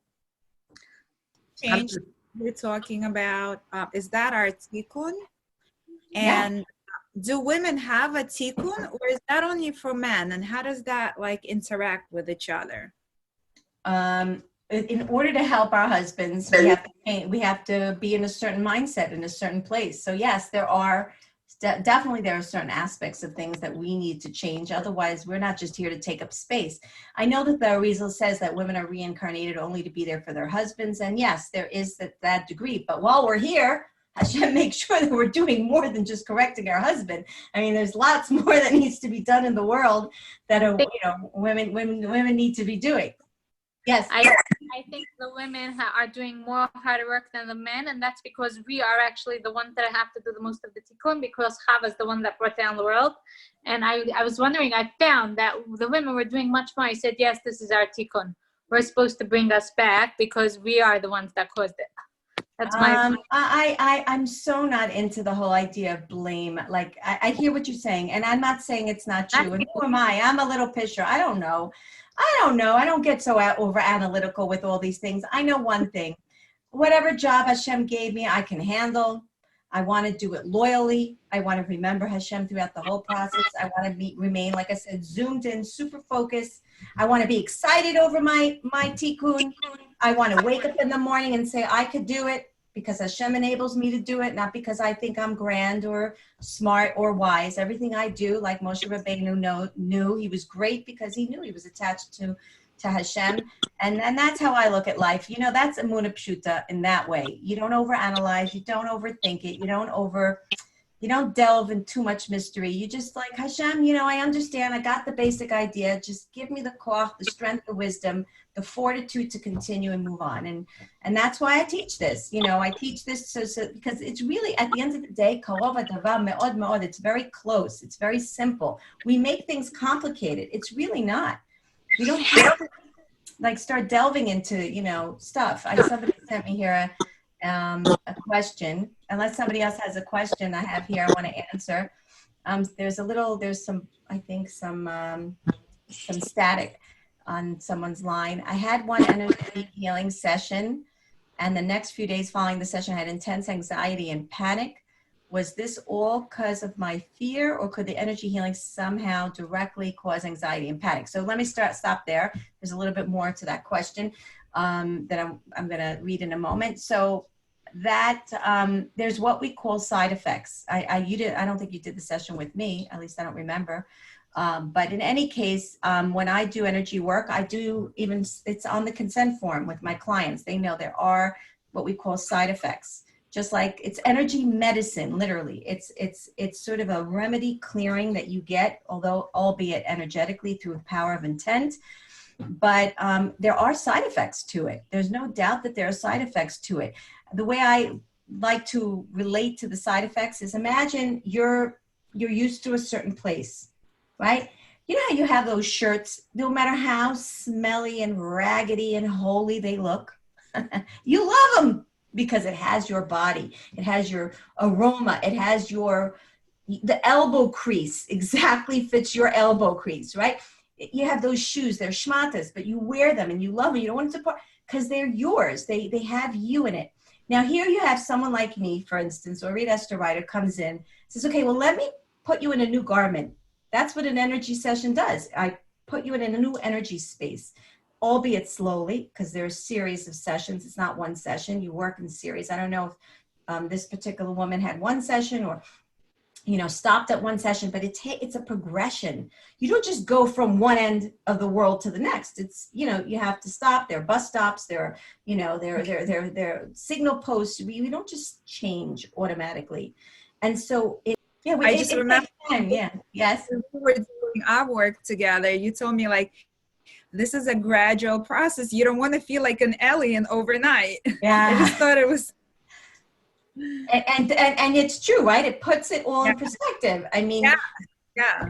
Change we're talking about, is that our tikkun? And yeah. Do women have a tikkun, or is that only for men? And how does that interact with each other? In order to help our husbands, we have to be in a certain mindset, in a certain place. So yes, there are certain aspects of things that we need to change. Otherwise, we're not just here to take up space. I know that the Arizal says that women are reincarnated only to be there for their husbands. And yes, there is that degree. But while we're here, Hashem makes sure that we're doing more than just correcting our husband. I mean, there's lots more that needs to be done in the world that women need to be doing. Yes. I think the women are doing more hard work than the men, and that's because we are actually the ones that have to do the most of the tikkun, because Chava is the one that brought down the world. And I was wondering, I found that the women were doing much more. I said, yes, this is our tikkun. We're supposed to bring us back because we are the ones that caused it. That's my I'm so not into the whole idea of blame. Like I hear what you're saying, and I'm not saying it's not true. And who am I? I'm a little pisher. I don't know. I don't get so over analytical with all these things. I know one thing. Whatever job Hashem gave me, I can handle. I want to do it loyally. I want to remember Hashem throughout the whole process. I want to remain, like I said, zoomed in, super focused. I want to be excited over my tikkun. I want to wake up in the morning and say, I could do it because Hashem enables me to do it, not because I think I'm grand or smart or wise. Everything I do, like Moshe Rabbeinu knew, he was great because he knew he was attached to Hashem. And that's how I look at life. That's Emuna Pshuta in that way. You don't overanalyze. You don't overthink it. You don't You don't delve in too much mystery. You just like, Hashem, you know, I understand. I got the basic idea. Just give me the koach, the strength, the wisdom, the fortitude to continue and move on. And that's why I teach this. You know, I teach this so because it's really, at the end of the day, it's very close. It's very simple. We make things complicated. It's really not. We don't have to like start delving into, you know, stuff. Somebody sent me here a question. Unless somebody else has a question I have here I want to answer. There's some, I think some static on someone's line. I had one energy healing session, and the next few days following the session I had intense anxiety and panic. Was this all because of my fear, or could the energy healing somehow directly cause anxiety and panic? So let me stop there. There's a little bit more to that question that I'm going to read in a moment. So that there's what we call side effects. I don't think you did the session with me, at least I don't remember. But in any case, when I do energy work, I do it's on the consent form with my clients. They know there are what we call side effects. Just like it's energy medicine, literally. It's sort of a remedy clearing that you get, although albeit energetically through the power of intent. But there are side effects to it. There's no doubt that there are side effects to it. The way I like to relate to the side effects is, imagine you're used to a certain place, right? You know how you have those shirts, no matter how smelly and raggedy and holy they look, you love them. Because it has your body, it has your aroma, it has the elbow crease exactly fits your elbow crease, right? You have those shoes, they're shmatas, but you wear them and you love them. You don't want to support because they're yours. They have you in it. Now here you have someone like me, for instance, Orit Esther Riter comes in, says, okay, well, let me put you in a new garment. That's what an energy session does. I put you in a new energy space. Albeit slowly, because there's a series of sessions. It's not one session. You work in series. I don't know if this particular woman had one session or, you know, stopped at one session, but it's a progression. You don't just go from one end of the world to the next. It's, you know, you have to stop. There are bus stops. There are, you know, there are signal posts. We don't just change automatically. And so I just remember time. Yeah. Yes. when we were doing our work together, you told me like, this is a gradual process. You don't want to feel like an alien overnight. Yeah. I just thought it was. And it's true, right? It puts it all in perspective. I mean, yeah.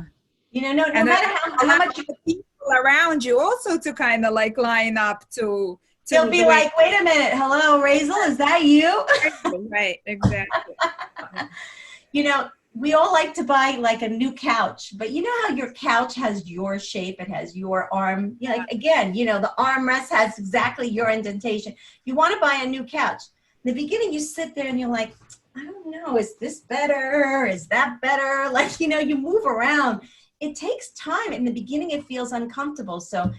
You know, no matter how much people around you also to kind of like line up to they'll be like, wait a minute, hello, Razel, is that you? Right, exactly. You know, we all like to buy like a new couch, but you know how your couch has your shape, it has your arm, you know, like, again, you know, the armrest has exactly your indentation. You want to buy a new couch. In the beginning, you sit there and you're like, I don't know, is this better? Is that better? Like, you know, you move around. It takes time. In the beginning, it feels uncomfortable. So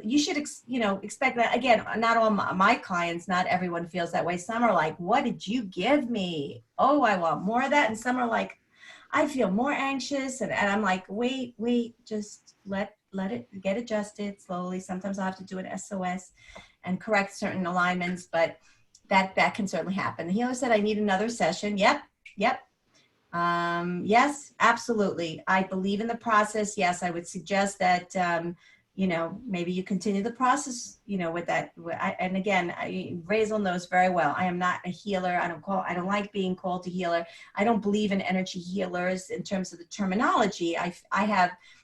you should, expect that. Again, not all my clients, not everyone feels that way. Some are like, what did you give me? Oh, I want more of that. And some are like, I feel more anxious. And I'm like, wait, just let it get adjusted slowly. Sometimes I'll have to do an SOS and correct certain alignments, but that can certainly happen. He always said, I need another session. Yep. Yes, absolutely. I believe in the process. Yes, I would suggest that, maybe you continue the process, with that. And again, Razel knows very well, I am not a healer. I don't like being called a healer. I don't believe in energy healers in terms of the terminology.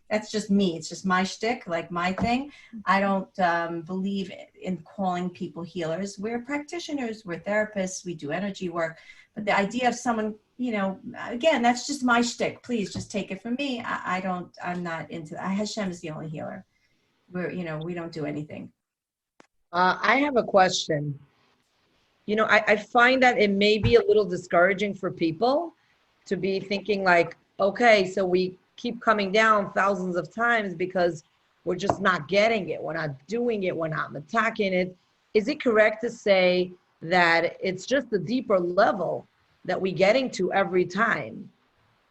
That's just me. It's just my shtick, like my thing. I don't believe in calling people healers. We're practitioners, we're therapists, we do energy work. But the idea of someone, again, that's just my shtick. Please just take it from me. I'm not into that. Hashem is the only healer. We don't do anything. I have a question. I find that it may be a little discouraging for people to be thinking like, okay, so we keep coming down thousands of times because we're just not getting it. We're not doing it. We're not attacking it. Is it correct to say that it's just a deeper level that we're getting to every time?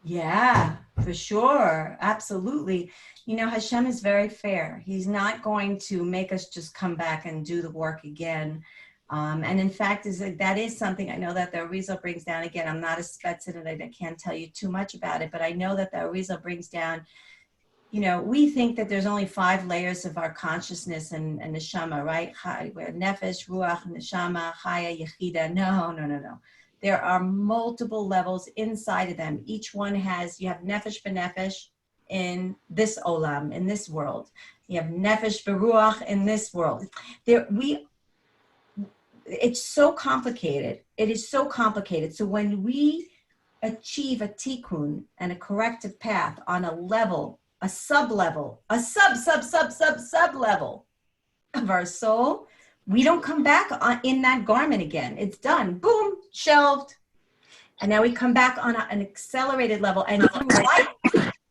Yeah, for sure. Absolutely. Hashem is very fair. He's not going to make us just come back and do the work again. And in fact, that is something I know that the Arizal brings down. Again, I'm not a spets in it. I can't tell you too much about it, but I know that the Arizal brings down, you know, we think that there's only 5 layers of our consciousness and neshama, right? We're nefesh, ruach, neshama, chaya, yechida. No. There are multiple levels inside of them. Each one has, you have nefesh b'nefesh in this olam, in this world. You have nefesh b'ruach in this world. It's so complicated. It is so complicated. So when we achieve a tikkun and a corrective path on a level, a sub-level, a sub-level of our soul, we don't come back in that garment again. It's done. Boom, shelved. And now we come back on an accelerated level. And through life,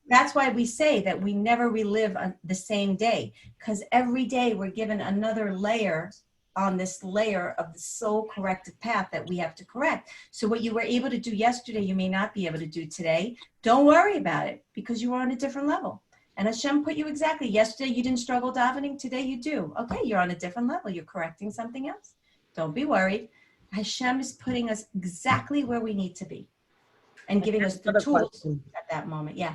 that's why we say that we never relive the same day, because every day we're given another layer on this layer of the soul corrective path that we have to correct. So what you were able to do yesterday, you may not be able to do today. Don't worry about it, because you are on a different level. And Hashem put you exactly. Yesterday you didn't struggle davening, today you do. Okay, you're on a different level. You're correcting something else. Don't be worried. Hashem is putting us exactly where we need to be and giving us the tools at that moment. Yeah.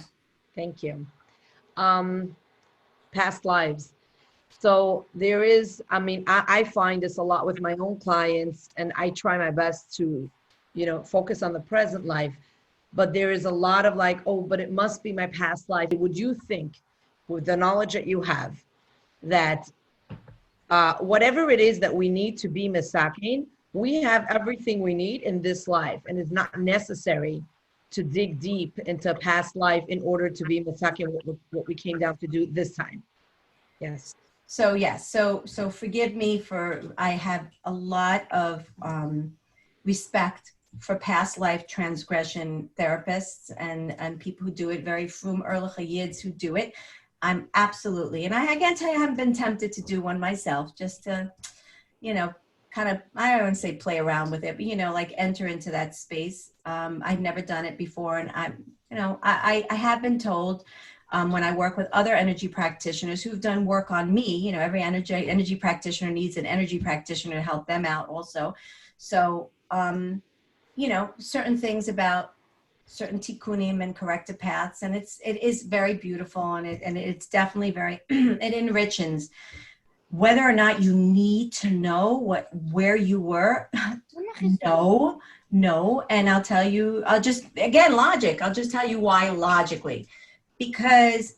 Thank you. Past lives. So there is, I mean, I find this a lot with my own clients, and I try my best to, you know, focus on the present life. But there is a lot of like, oh, but it must be my past life. Would you think, with the knowledge that you have, that whatever it is that we need to be misakin, we have everything we need in this life, and it's not necessary to dig deep into past life in order to be misakin what we came down to do this time? Yes. So yes, so forgive me for, I have a lot of respect for past life transgression therapists and people who do it, very frum ehrliche yids who do it. I'm absolutely, and I can't tell you I haven't been tempted to do one myself, just to, you know, kind of, I don't want to say play around with it, but, you know, like enter into that space. I've never done it before. And I have been told when I work with other energy practitioners who've done work on me, you know, every energy practitioner needs an energy practitioner to help them out also. So, you know, certain things about certain tikkunim and corrective paths, and it is very beautiful, and it's definitely very, it enriches. Whether or not you need to know where you were, no. And I'll tell you, I'll just tell you why logically. Because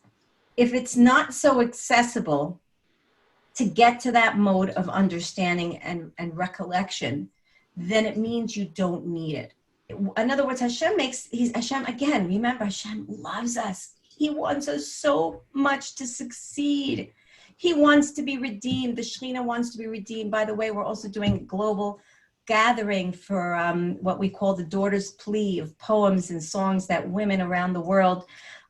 if it's not so accessible to get to that mode of understanding and recollection, then it means you don't need it. In other words, Hashem again, remember, Hashem loves us. He wants us so much to succeed. He wants to be redeemed. The Shekhinah wants to be redeemed. By the way, we're also doing a global gathering for what we call the Daughter's Plea of poems and songs that women around the world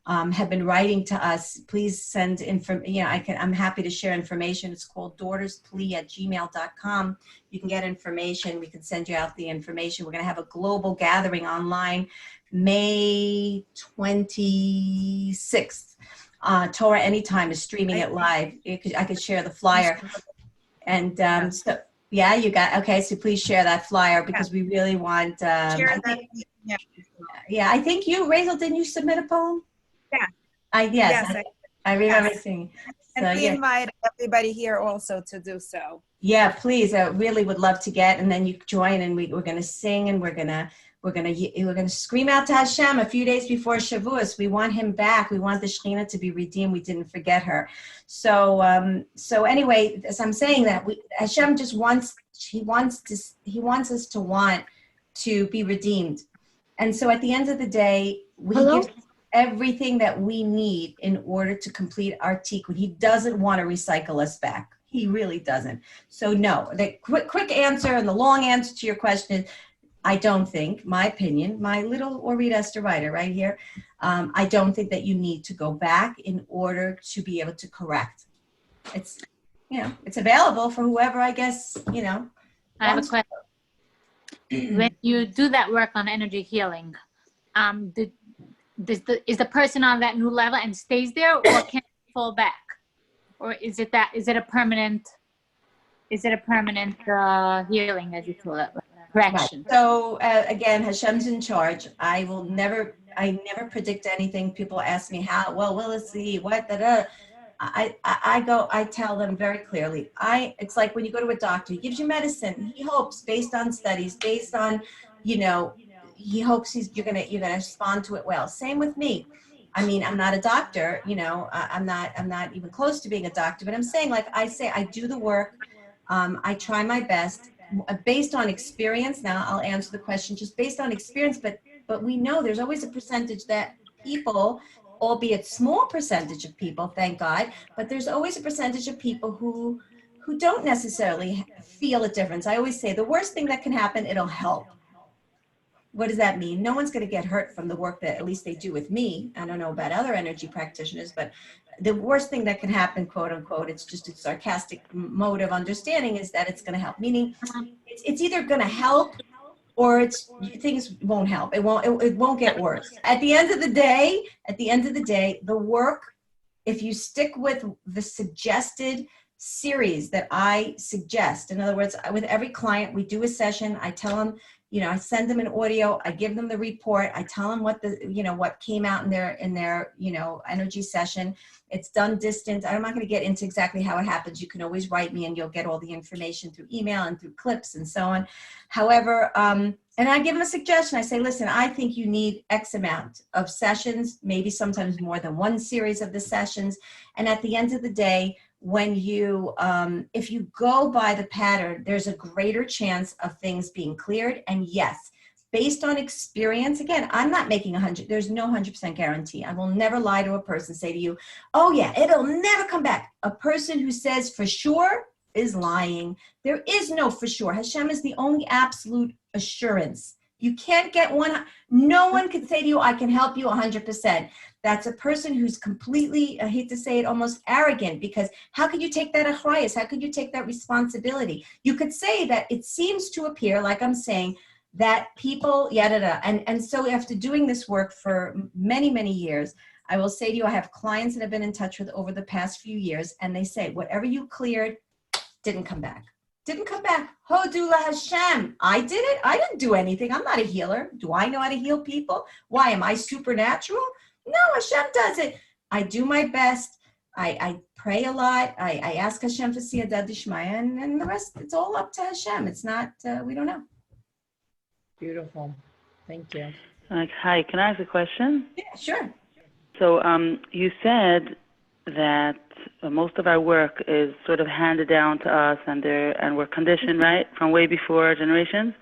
have been writing to us. Please send I'm happy to share information. It's called daughtersplee@gmail.com. You can get information. We can send you out the information. We're going to have a global gathering online May 26th. Torah Anytime is streaming it live. I could share the flyer. And so, yeah, you got, okay, so please share that flyer, because we really want, I think you, Rachel, didn't you submit a poem? Yeah. I remember seeing. And we invite everybody here also to do so. Yeah, please. I really would love to get, and then you join, and we're going to sing, and we're going to scream out to Hashem a few days before Shavuos. We want him back. We want the Shekhinah to be redeemed. We didn't forget her. So anyway, as I'm saying that, Hashem just wants us to want to be redeemed. And so at the end of the day, we give everything that we need in order to complete our tikkun. He doesn't want to recycle us back. He really doesn't. So no, the quick answer and the long answer to your question is, I don't think, my opinion, my little Orit Esther Riter right here, I don't think that you need to go back in order to be able to correct. It's, it's available for whoever, I guess, I have a question. When you do that work on energy healing, is the person on that new level and stays there, or can it fall back? Or is it a permanent is it a permanent healing, as you call it, Right. correction? So again, Hashem's in charge. I never predict anything. People ask me how, well, will it see what, I tell them very clearly. It's like when you go to a doctor, he gives you medicine. He hopes, based on studies, based on, you know, he hopes you're gonna respond to it well. Same with me. I mean, I'm not a doctor, you know, I'm not even close to being a doctor, but I'm saying, like I say, I do the work. I try my best based on experience. Now I'll answer the question just based on experience, but we know there's always a percentage that people, albeit small percentage of people, thank God, but there's always a percentage of people who don't necessarily feel a difference. I always say the worst thing that can happen, it'll help. What does that mean? No one's going to get hurt from the work that at least they do with me. I don't know about other energy practitioners, but the worst thing that can happen, quote unquote, it's just a sarcastic mode of understanding, is that it's going to help. Meaning it's either going to help or things won't help. It won't get worse. At the end of the day, the work, if you stick with the suggested series that I suggest, in other words, with every client, we do a session. I tell them, you know, I send them an audio, I give them the report, I tell them what what came out in their, you know, energy session. It's done distant. I'm not going to get into exactly how it happens. You can always write me and you'll get all the information through email and through clips and so on. However, and I give them a suggestion. I say, listen, I think you need X amount of sessions, maybe sometimes more than one series of the sessions. And at the end of the day, when you, if you go by the pattern, there's a greater chance of things being cleared. And yes, based on experience, again, I'm not making 100, there's no 100% guarantee. I will never lie to a person, say to you, oh yeah, it'll never come back. A person who says for sure is lying. There is no for sure. Hashem is the only absolute assurance. You can't get one. No one can say to you, I can help you 100%. That's a person who's completely, I hate to say it, almost arrogant, because how could you take that achrayus? How could you take that responsibility? You could say that it seems to appear, like I'm saying, that people, and so after doing this work for many, many years, I will say to you, I have clients that I've been in touch with over the past few years, and they say, whatever you cleared didn't come back. Didn't come back. Hodu la Hashem. I did it. I didn't do anything. I'm not a healer. Do I know how to heal people? Why? Am I supernatural? No, Hashem does it. I do my best. I pray a lot. I ask Hashem for siyata d'shmaya, and the rest, it's all up to Hashem. It's not, we don't know. Beautiful. Thank you. Hi, can I ask a question? Yeah, sure. So you said that most of our work is sort of handed down to us, and we're conditioned, right, from way before generations.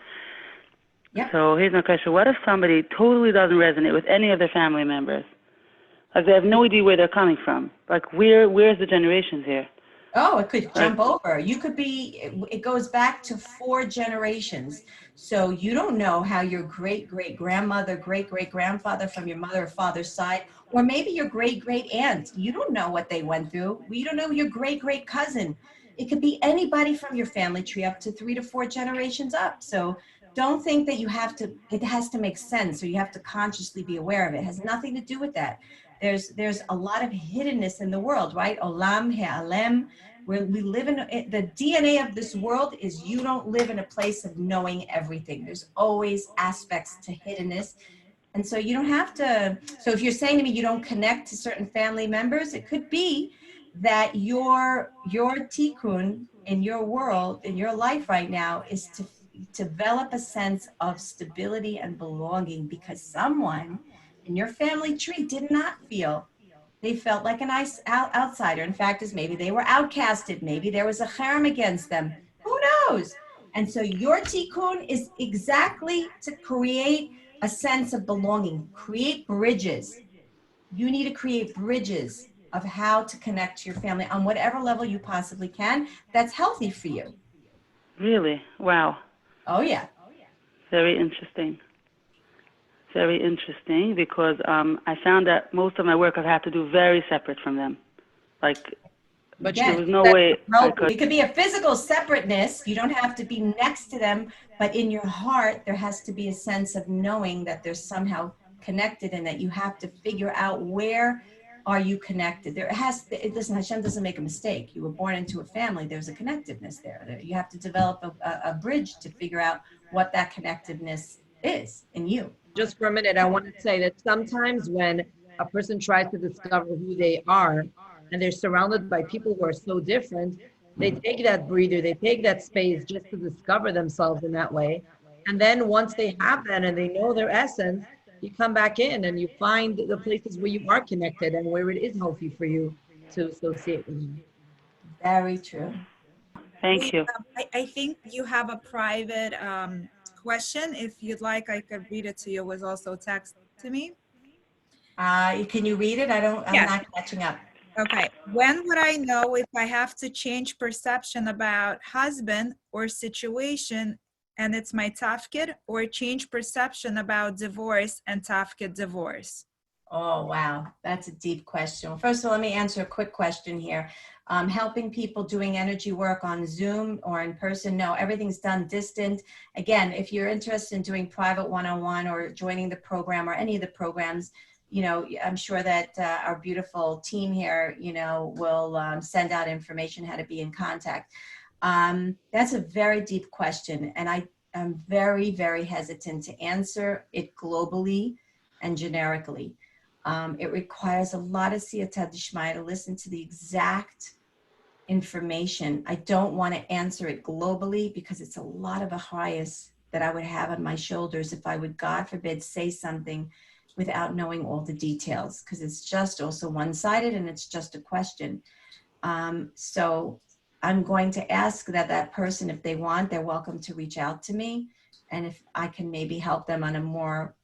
Yeah. So here's my question. What if somebody totally doesn't resonate with any of their family members? Like, they have no idea where they're coming from. Like, where's the generations here? Oh, it could jump over. You could be, it goes back to 4 generations. So you don't know how your great-great-grandmother, great-great-grandfather from your mother or father's side, or maybe your great-great-aunt, you don't know what they went through. You don't know your great-great-cousin. It could be anybody from your family tree up to 3 to 4 generations up. So don't think that it has to make sense, or you have to consciously be aware of it. It has nothing to do with that. There's a lot of hiddenness in the world, right? Olam he'alem. We live in, the DNA of this world is you don't live in a place of knowing everything. There's always aspects to hiddenness. And so you don't have to, so if you're saying to me you don't connect to certain family members, it could be that your tikkun in your world, in your life right now, is to develop a sense of stability and belonging, because someone in your family tree did not feel. They felt like an outsider. In fact, as maybe they were outcasted. Maybe there was a cherem against them. Who knows? And so your tikkun is exactly to create a sense of belonging. Create bridges. You need to create bridges of how to connect to your family on whatever level you possibly can. That's healthy for you. Really? Wow. Oh, yeah. Very interesting. Very interesting, because I found that most of my work I've had to do very separate from them. Like, But there was no way I could. It could be a physical separateness. You don't have to be next to them, but in your heart, there has to be a sense of knowing that they're somehow connected, and that you have to figure out where are you connected? Listen, Hashem doesn't make a mistake. You were born into a family. There's a connectiveness there. You have to develop a bridge to figure out what that connectiveness is in you. Just for a minute, I want to say that sometimes when a person tries to discover who they are and they're surrounded by people who are so different, they take that breather, they take that space just to discover themselves in that way. And then once they have that and they know their essence, you come back in and you find the places where you are connected and where it is healthy for you to associate with them. Very true. Thank you. I think you have a private question. If you'd like, I could read it to you. It was also text to me. Can you read it? I'm Yes. not catching up. Okay. When would I know if I have to change perception about husband or situation and it's my tafkid, or change perception about divorce and tafkid divorce? Oh, wow. That's a deep question. Well, first of all, let me answer a quick question here. Helping people doing energy work on Zoom or in person, no, everything's done distant. Again, if you're interested in doing private one-on-one or joining the program or any of the programs, you know, I'm sure that our beautiful team here, you know, will send out information how to be in contact. That's a very deep question. And I'm very, very hesitant to answer it globally and generically. It requires a lot of siyata d'shmaya to listen to the exact information. I don't want to answer it globally because it's a lot of achrayus that I would have on my shoulders if I would, God forbid, say something without knowing all the details, because it's just also one-sided and it's just a question. So I'm going to ask that person, if they want, they're welcome to reach out to me. And if I can maybe help them on a more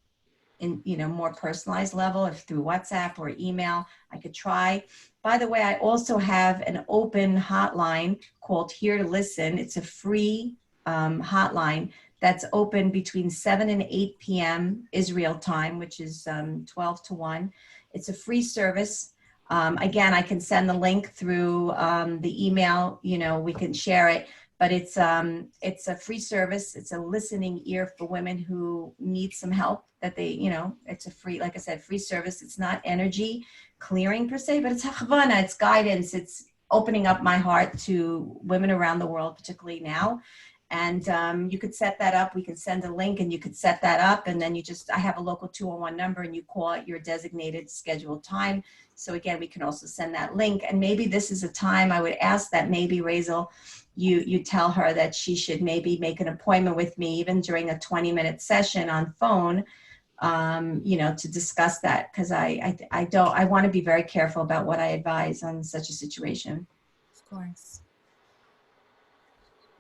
more personalized level, if through WhatsApp or email, I could try. By the way, I also have an open hotline called Here to Listen. It's a free hotline that's open between 7 and 8 p.m. Israel time, which is 12 to 1. It's a free service. Again, I can send the link through the email, we can share it, but it's a free service. It's a listening ear for women who need some help that they, it's a free, like I said, free service. It's not energy clearing per se, but it's hachvana, it's guidance. It's opening up my heart to women around the world, particularly now. And you could set that up. We can send a link and you could set that up. And then I have a local 201 number and you call at your designated scheduled time. So again, we can also send that link. And maybe this is a time I would ask that maybe Razel, you tell her that she should maybe make an appointment with me, even during a 20-minute session on phone, to discuss that. Cause I want to be very careful about what I advise on such a situation. Of course.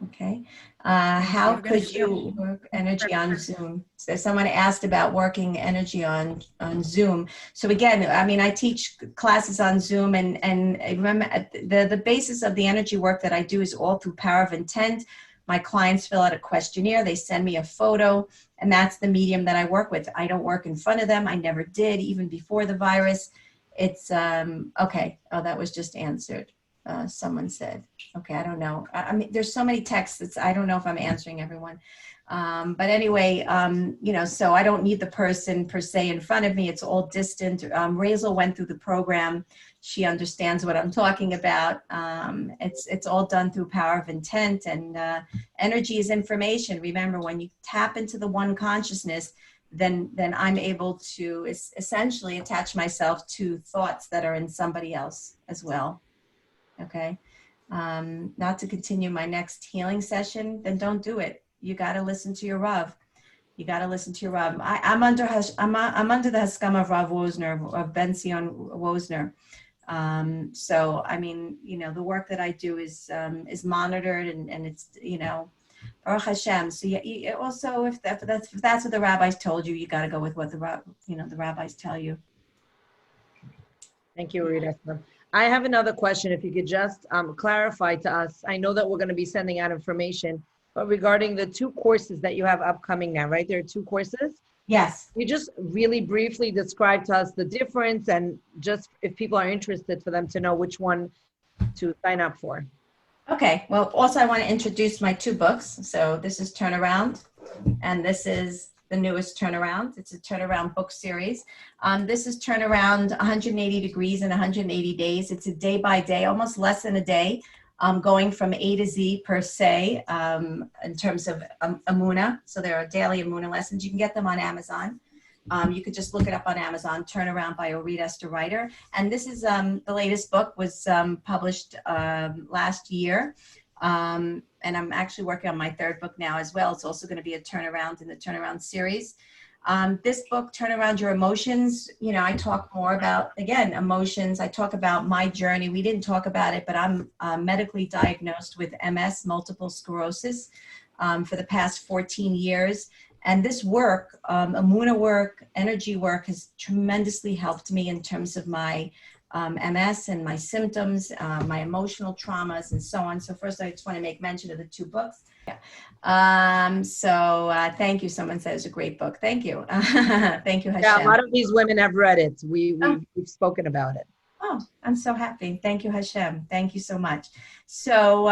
Okay. How could you work energy on Zoom? So someone asked about working energy on Zoom. So again, I mean, I teach classes on Zoom, and remember the basis of the energy work that I do is all through power of intent. My clients fill out a questionnaire, they send me a photo, and that's the medium that I work with. I don't work in front of them. I never did, even before the virus. It's okay. Oh, that was just answered. Someone said, okay, I don't know. I mean, there's so many texts. I don't know if I'm answering everyone. But anyway, so I don't need the person per se in front of me. It's all distant. Razel went through the program. She understands what I'm talking about. It's all done through power of intent, and energy is information. Remember, when you tap into the one consciousness, then I'm able to essentially attach myself to thoughts that are in somebody else as well. Okay. Not to continue my next healing session, then don't do it. You got to listen to your Rav. You got to listen to your Rav. I'm under the Haskam of Rav Wozner, of Ben Sion Wozner. So, I mean, the work that I do is monitored, and it's, Baruch Hashem. So you also, if that's what the rabbis told you, you got to go with what the rabbis tell you. Thank you, Orit Esther. I have another question. If you could just clarify to us, I know that we're going to be sending out information, but regarding the 2 courses that you have upcoming now, right? There are 2 courses? Yes. You just really briefly describe to us the difference, and just if people are interested, for them to know which one to sign up for. Okay. Well, also I want to introduce my 2 books. So this is Turnaround, and this is the newest turnaround. It's a turnaround book series. This is turnaround 180 degrees in 180 days. It's a day by day, almost less than a day, going from A to Z per se, in terms of Emuna. So there are daily Emuna lessons. You can get them on Amazon. You could just look it up on Amazon, Turnaround by Orit Esther Riter. And this is the latest book, was published last year. And I'm actually working on my third book now as well. It's also going to be a turnaround in the turnaround series. This book, Turn Around Your Emotions, you know, I talk more about, again, emotions. I talk about my journey. We didn't talk about it, but I'm medically diagnosed with MS, multiple sclerosis, for the past 14 years. And this work, Emuna work, energy work, has tremendously helped me in terms of my MS and my symptoms, my emotional traumas, and so on. So first, I just want to make mention of the two books. Thank you. Someone said it's a great book. Thank you. Thank you, Hashem. Yeah, a lot of these women have read it. We've spoken about it. Oh, I'm so happy. Thank you, Hashem. Thank you so much. So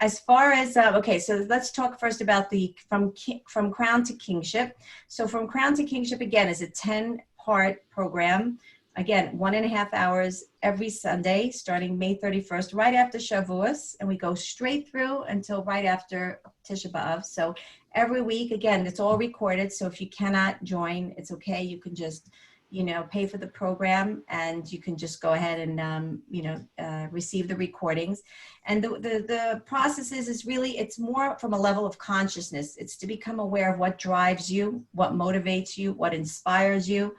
as far as, okay, so let's talk first about the From Crown to Kingship. So From Crown to Kingship, again, is a 10-part program. Again, 1.5 hours every Sunday, starting May 31st, right after Shavuos, and we go straight through until right after Tisha B'Av. So every week, again, it's all recorded. So if you cannot join, it's okay. You can just, you know, pay for the program, and you can just go ahead and, receive the recordings. And the process is really, it's more from a level of consciousness. It's to become aware of what drives you, what motivates you, what inspires you,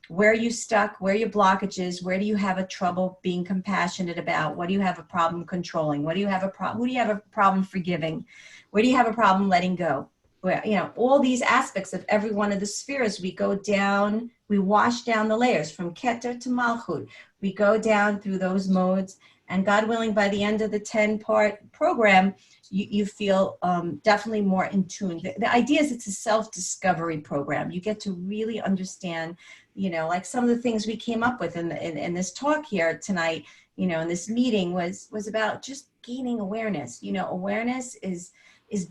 where you stuck, where your blockages, where do you have a trouble being compassionate about, what do you have a problem controlling, what do you have a problem, who do you have a problem forgiving, where do you have a problem letting go, where, you know, all these aspects of every one of the spheres, we go down, we wash down the layers from Keter to Malchut. We go down through those modes, and God willing, by the end of the 10-part program, you feel definitely more in tune. The idea is it's a self-discovery program. You get to really understand, you know, like some of the things we came up with in this talk here tonight, you know, in this meeting was about just gaining awareness. You know, awareness is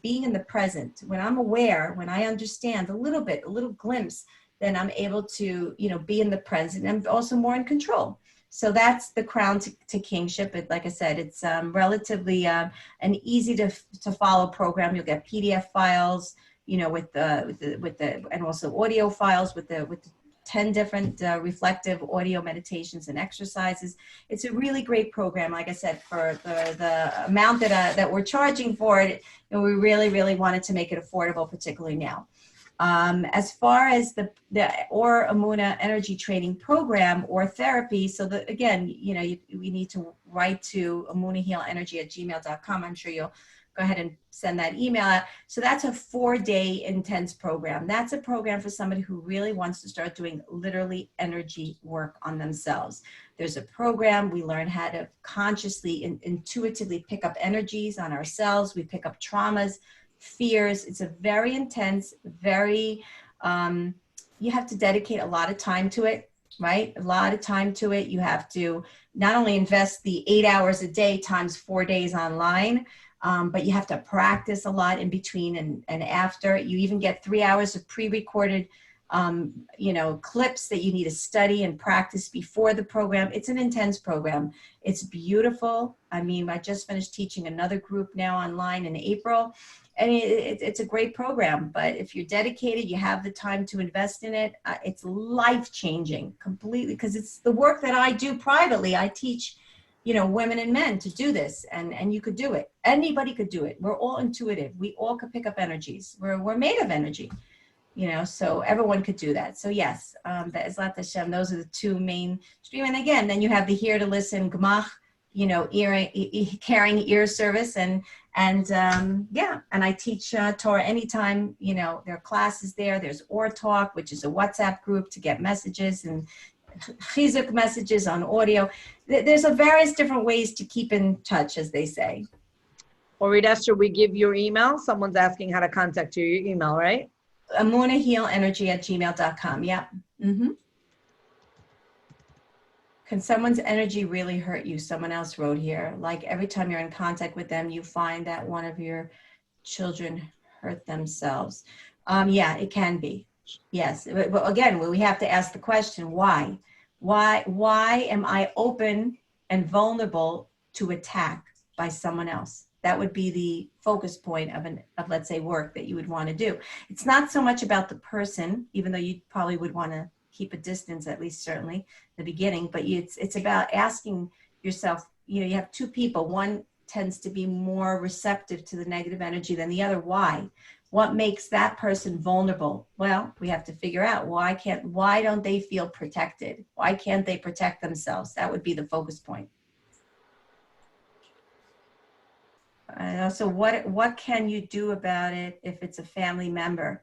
being in the present. When I'm aware, when I understand a little glimpse, then I'm able to, you know, be in the present and also more in control. So that's the Crown to Kingship. Like I said, it's relatively an easy to follow program. You'll get PDF files, you know, with the and also audio files with the 10 different reflective audio meditations and exercises. It's a really great program. Like I said, for the amount that we're charging for it, and we really wanted to make it affordable, particularly now. As far as the or Emuna energy training program or therapy, so that again, you know, we need to write to emunahealenergy@gmail.com. I'm sure you'll go ahead and send that email out. So that's a 4-day intense program. That's a program for somebody who really wants to start doing literally energy work on themselves. There's a program, we learn how to consciously and intuitively pick up energies on ourselves. We pick up traumas, fears. It's a very intense, very, you have to dedicate a lot of time to it, right? A lot of time to it. You have to not only invest the 8 hours a day times 4 days online, but you have to practice a lot in between and after. You even get 3 hours of pre-recorded, you know, clips that you need to study and practice before the program. It's an intense program. It's beautiful. I mean, I just finished teaching another group now online in April. And it's a great program, but if you're dedicated, you have the time to invest in it, it's life-changing completely, because it's the work that I do privately. I teach, you know, women and men to do this, and you could do it. Anybody could do it. We're all intuitive. We all could pick up energies. We're made of energy, you know, so everyone could do that. So yes, Be'ezrat Hashem, those are the two mainstream. And again, then you have the Here to Listen, Gmach, you know, caring ear service, and yeah, and I teach Torah anytime, you know, there are classes there. There's Or Talk, which is a WhatsApp group to get messages, and Chizuk messages on audio. There's various different ways to keep in touch, as they say. Orit Esther, we give your email. Someone's asking how to contact you. Your email, right? emunahealenergy@gmail.com. Yep. Mm-hmm. Can someone's energy really hurt you? Someone else wrote here. Like every time you're in contact with them, you find that one of your children hurt themselves. Yeah, it can be. Yes, but again, we have to ask the question, why? Why am I open and vulnerable to attack by someone else? That would be the focus point of let's say work that you would want to do. It's not so much about the person, even though you probably would want to keep a distance, at least certainly the beginning, but it's about asking yourself, you have two people, one tends to be more receptive to the negative energy than the other. Why? What makes that person vulnerable? Well, we have to figure out why don't they feel protected? Why can't they protect themselves? That would be the focus point. And also, what can you do about it if it's a family member?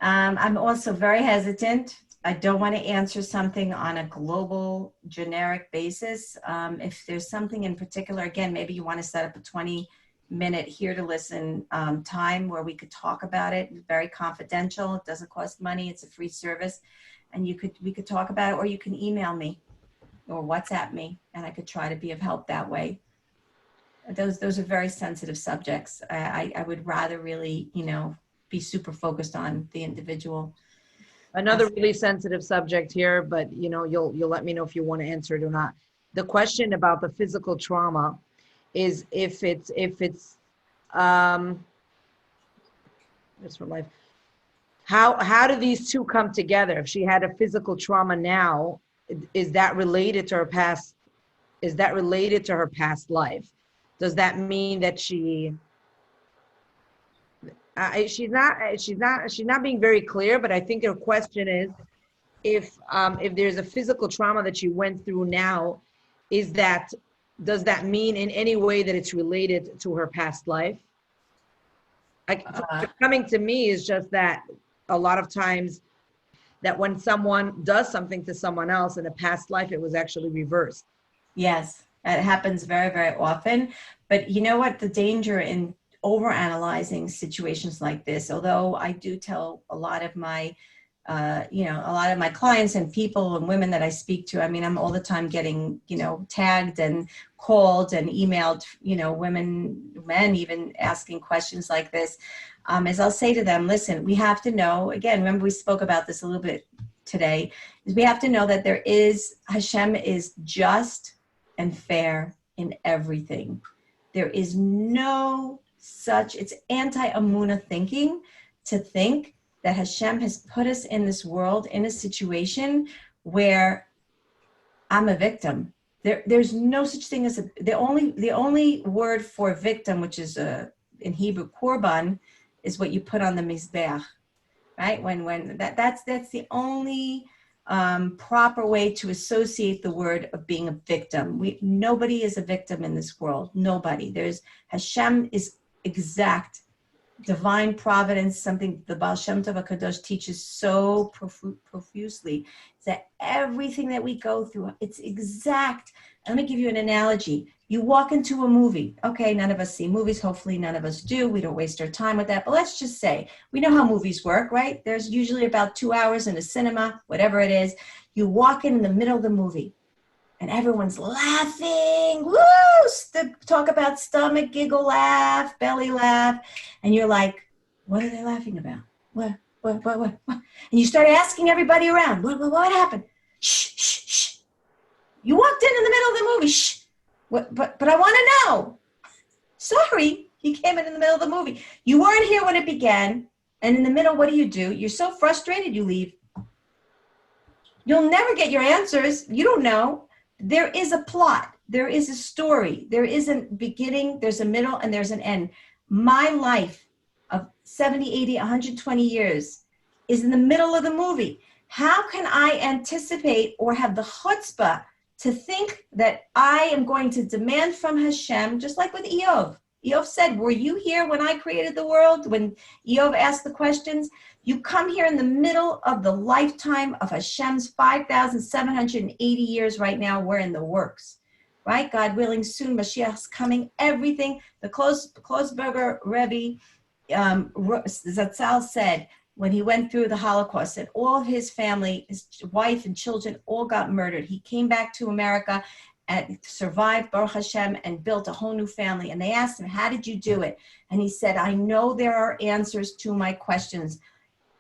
I'm also very hesitant. I don't want to answer something on a global generic basis. If there's something in particular, again, maybe you want to set up a 20-minute here to listen time where we could talk about it. Very confidential. It doesn't cost money. It's a free service, and we could talk about it, or you can email me or WhatsApp me, and I could try to be of help that way. Those are very sensitive subjects. I would rather really, be super focused on the individual. Another really sensitive subject here, but you'll let me know if you want to answer it or not. The question about the physical trauma is if it's just for life. How do these two come together? If she had a physical trauma now, is that related to her past? Is that related to her past life? Does that mean that she's not being very clear, but I think her question is if there's a physical trauma that she went through now, does that mean in any way that it's related to her past life? Coming to me is just that a lot of times that when someone does something to someone else in a past life, it was actually reversed. Yes, that happens very, very often. But you know what? The danger in overanalyzing situations like this, although I do tell a lot of my clients and people and women that I speak to, I mean, I'm all the time getting, tagged and called and emailed, men even asking questions like this, is I'll say to them, listen, we have to know, again, remember we spoke about this a little bit today, is we have to know that Hashem is just and fair in everything. There is no such, it's anti-Emuna thinking to think that Hashem has put us in this world in a situation where I'm a victim. There's no such thing as the only word for victim, which is in Hebrew korban, is what you put on the mizbeach, right? When that's the only proper way to associate the word of being a victim. Nobody is a victim in this world. Nobody. Hashem is exact. Divine providence, something the Baal Shem Tov HaKadosh teaches so profusely, is that everything that we go through, it's exact. Let me give you an analogy. You walk into a movie. Okay, none of us see movies. Hopefully none of us do. We don't waste our time with that. But let's just say, we know how movies work, right? There's usually about 2 hours in a cinema, whatever it is. You walk in the middle of the movie, and everyone's laughing, woo! Talk about stomach, giggle, laugh, belly laugh. And you're like, what are they laughing about? What? And you start asking everybody around, what happened? Shh. You walked in the middle of the movie, shh. But I want to know. Sorry, you came in the middle of the movie. You weren't here when it began. And in the middle, what do? You're so frustrated, you leave. You'll never get your answers. You don't know. There is a plot. There is a story. There is a beginning, there's a middle, and there's an end. My life of 70, 80, 120 years is in the middle of the movie. How can I anticipate or have the chutzpah to think that I am going to demand from Hashem, just like with Eov? Eov said, were you here when I created the world? When Eov asked the questions, you come here in the middle of the lifetime of Hashem's 5,780 years right now. We're in the works, right? God willing, soon Mashiach's coming. Everything, the Klosberger Rebbe, Zatzal said, when he went through the Holocaust, that all of his family, his wife and children, all got murdered. He came back to America and survived, Baruch Hashem, and built a whole new family. And they asked him, how did you do it? And he said, I know there are answers to my questions.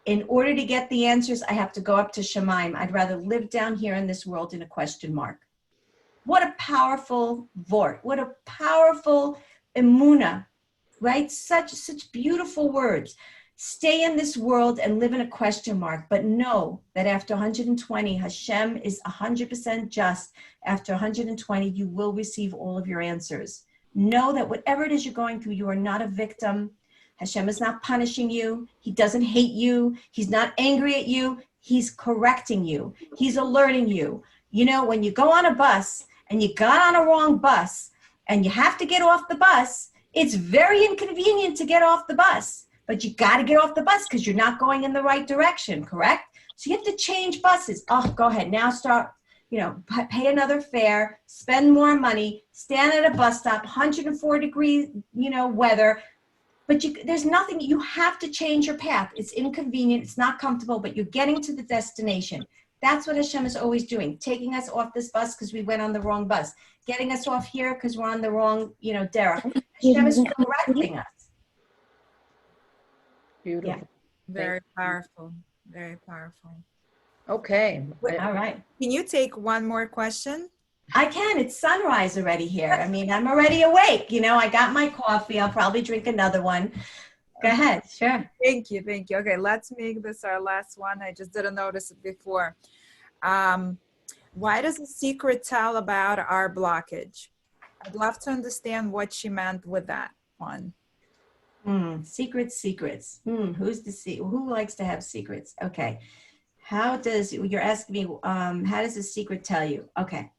In order to get the answers, I have to go up to Shemaim. I'd rather live down here in this world in a question mark. What a powerful vort. What a powerful emuna, right? Such beautiful words. Stay in this world and live in a question mark, but know that after 120, Hashem is 100% just. After 120, you will receive all of your answers. Know that whatever it is you're going through, you are not a victim. Hashem is not punishing you. He doesn't hate you. He's not angry at you. He's correcting you. He's alerting you. You know, when you go on a bus and you got on a wrong bus and you have to get off the bus, it's very inconvenient to get off the bus, but you got to get off the bus because you're not going in the right direction, correct? So you have to change buses. Oh, go ahead. Now start, you know, pay another fare, spend more money, stand at a bus stop, 104-degree, you know, weather. But there's nothing, you have to change your path. It's inconvenient, it's not comfortable, but you're getting to the destination. That's what Hashem is always doing, taking us off this bus because we went on the wrong bus, getting us off here because we're on the wrong, you know, derech. Hashem is correcting us. Beautiful. Yeah. Very powerful. Very powerful. Okay. All right. Can you take one more question? I can. It's sunrise already here. I mean, I'm already awake. You know, I got my coffee. I'll probably drink another one. Go ahead. Sure. Thank you. Thank you. Okay, let's make this our last one. I just didn't notice it before. Why does the secret tell about our blockage? I'd love to understand what she meant with that one. Secrets. Who likes to have secrets? Okay. You're asking me, how does the secret tell you? Okay.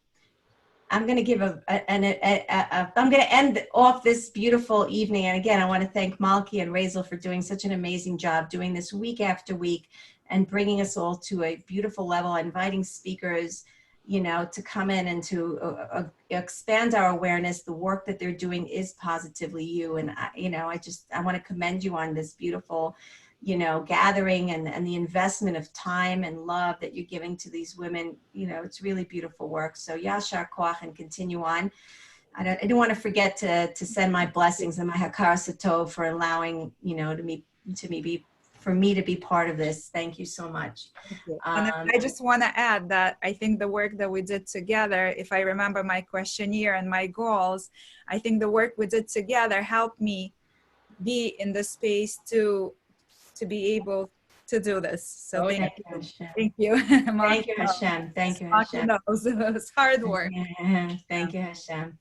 I'm going to give I'm going to end off this beautiful evening. And again, I want to thank Malki and Razel for doing such an amazing job, doing this week after week and bringing us all to a beautiful level, inviting speakers, you know, to come in and to expand our awareness. The work that they're doing is positively you. And, I want to commend you on this beautiful, you know, gathering and the investment of time and love that you're giving to these women. You know, it's really beautiful work. So Yashar Koach, and continue on. I didn't want to forget to send my blessings and my Hakar Satov for allowing, you know, for me to be part of this. Thank you so much. And I just want to add that I think the work that we did together, if I remember my questionnaire and my goals, I think the work we did together helped me be in the space to be able to do this. So thank you. Thank you. Thank you, Hashem. Thank you, Hashem. It was hard work. Thank you, Hashem.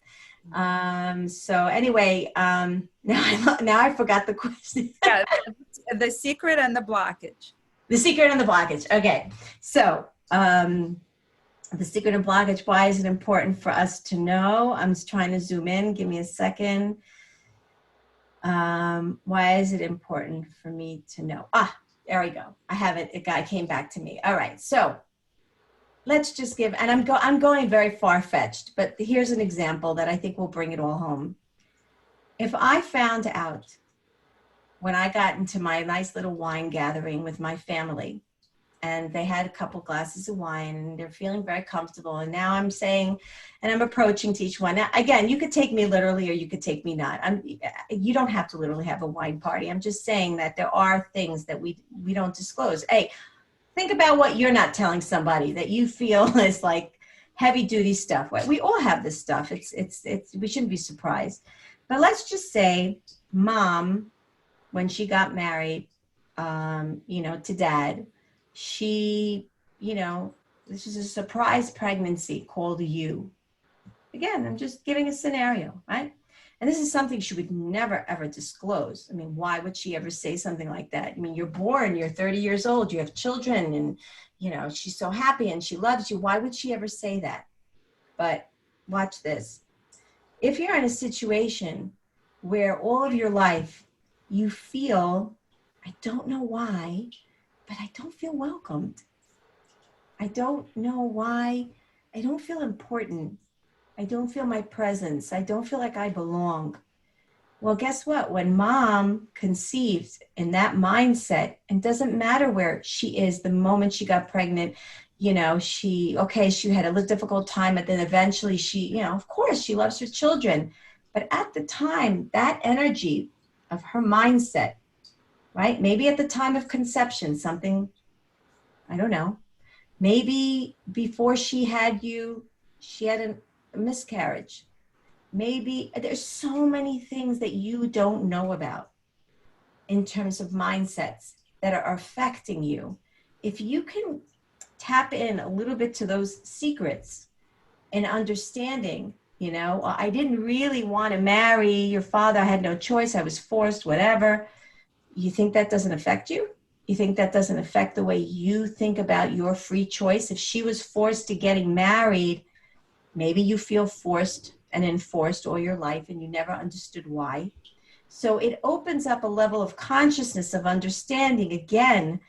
So anyway, now I forgot the question. Yeah, the secret and the blockage. The secret and the blockage. Okay. So the secret and blockage, why is it important for us to know? I'm just trying to zoom in. Give me a second. Why is it important for me to know? There we go. I have it. It came back to me. All right. So let's just give, and I'm going very far-fetched, but here's an example that I think will bring it all home. If I found out when I got into my nice little wine gathering with my family, and they had a couple glasses of wine and they're feeling very comfortable. And now I'm saying, and I'm approaching to each one. Now, again, you could take me literally or you could take me not. You don't have to literally have a wine party. I'm just saying that there are things that we don't disclose. Hey, think about what you're not telling somebody that you feel is like heavy duty stuff. We all have this stuff. We shouldn't be surprised. But let's just say mom, when she got married, to dad, she, this is a surprise pregnancy called you. Again, I'm just giving a scenario, right? And this is something she would never, ever disclose. I mean, why would she ever say something like that? I mean, you're born, you're 30 years old, you have children, and, she's so happy and she loves you. Why would she ever say that? But watch this. If you're in a situation where all of your life you feel, I don't know why, but I don't feel welcomed. I don't know why. I don't feel important. I don't feel my presence. I don't feel like I belong. Well, guess what? When mom conceived in that mindset, and doesn't matter where she is the moment she got pregnant, she had a difficult time, but then eventually she, of course she loves her children. But at the time, that energy of her mindset right? Maybe at the time of conception, something, I don't know. Maybe before she had you, she had a miscarriage. Maybe there's so many things that you don't know about in terms of mindsets that are affecting you. If you can tap in a little bit to those secrets and understanding, I didn't really want to marry your father. I had no choice. I was forced, whatever. You think that doesn't affect you? You think that doesn't affect the way you think about your free choice? If she was forced to getting married, maybe you feel forced and enforced all your life and you never understood why. So it opens up a level of consciousness, of understanding. Again,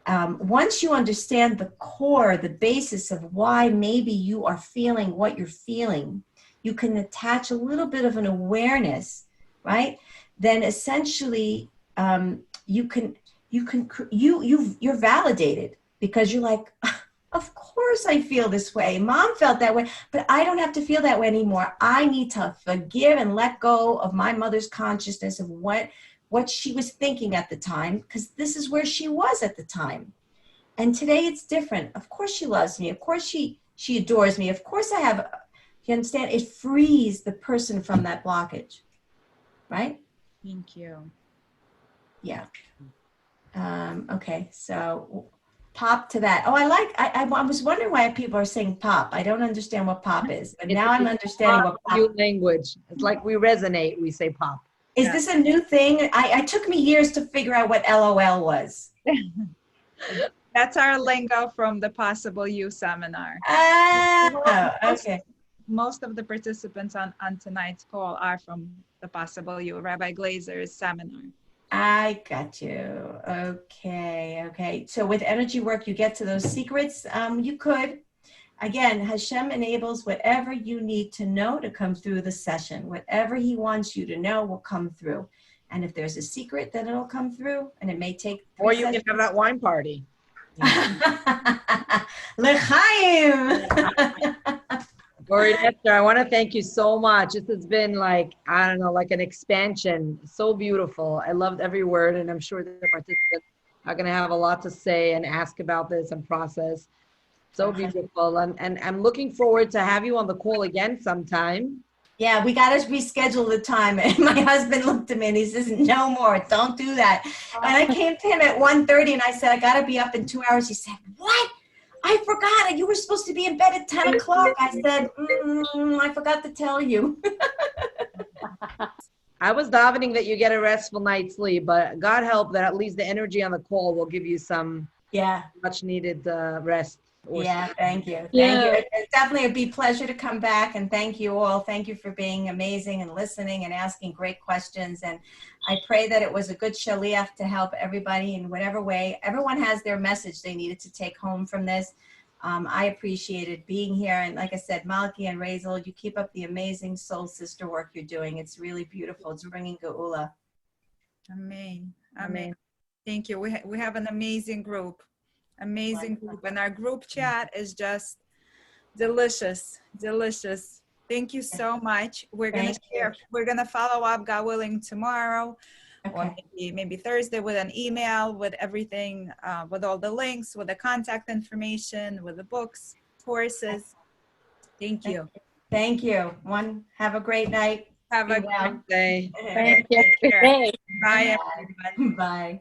once you understand the core, the basis of why maybe you are feeling what you're feeling, you can attach a little bit of an awareness, right? Then essentially, you're validated, because you're like, of course I feel this way. Mom felt that way, but I don't have to feel that way anymore. I need to forgive and let go of my mother's consciousness of what she was thinking at the time, because this is where she was at the time. And today it's different. Of course she loves me. Of course she adores me. Of course I have, you understand? It frees the person from that blockage, right? Thank you. Yeah. Okay, so pop to that. Oh, I was wondering why people are saying pop. I don't understand what pop is, but now I'm understanding what pop. New language. It's like we resonate. We say pop. Is this a new thing? I took me years to figure out what LOL was. That's our lingo from the Possible You seminar. Oh, okay. Most of the participants on tonight's call are from the Possible You, Rabbi Glazer's seminar. I got you. Okay. So with energy work, you get to those secrets. You could, again, Hashem enables whatever you need to know to come through the session. Whatever he wants you to know will come through. And if there's a secret, then it'll come through, and it may take 3 Or you sessions. can have that wine party. L'chaim. Orit Esther, I want to thank you so much. This has been like, I don't know, like an expansion. So beautiful. I loved every word, and I'm sure that the participants are going to have a lot to say and ask about this and process. So beautiful. And I'm looking forward to have you on the call again sometime. Yeah, we got to reschedule the time. And my husband looked at me and he says, no more, don't do that. And I came to him at 1:30 and I said, I got to be up in 2 hours. He said, what? I forgot. You were supposed to be in bed at 10 o'clock. I said, I forgot to tell you. I was davening that you get a restful night's sleep, but God help that at least the energy on the call will give you some much needed rest. Yeah, thank you. Yeah. Thank you. It definitely would be a pleasure to come back, and thank you all. Thank you for being amazing and listening and asking great questions. And I pray that it was a good shaliach to help everybody in whatever way. Everyone has their message they needed to take home from this. I appreciated being here. And like I said, Malki and Razel, you keep up the amazing soul sister work you're doing. It's really beautiful. It's bringing geula. Amen. Amen. Thank you. We have an amazing group. Amazing group, and our group chat is just delicious. Thank you so much. We're gonna follow up, God willing, tomorrow, or maybe Thursday, with an email with everything, with all the links, with the contact information, with the books, courses. Thank you. Thank you. Have a great night. Have a great day. Thank you. Take care. Bye, everyone. Bye.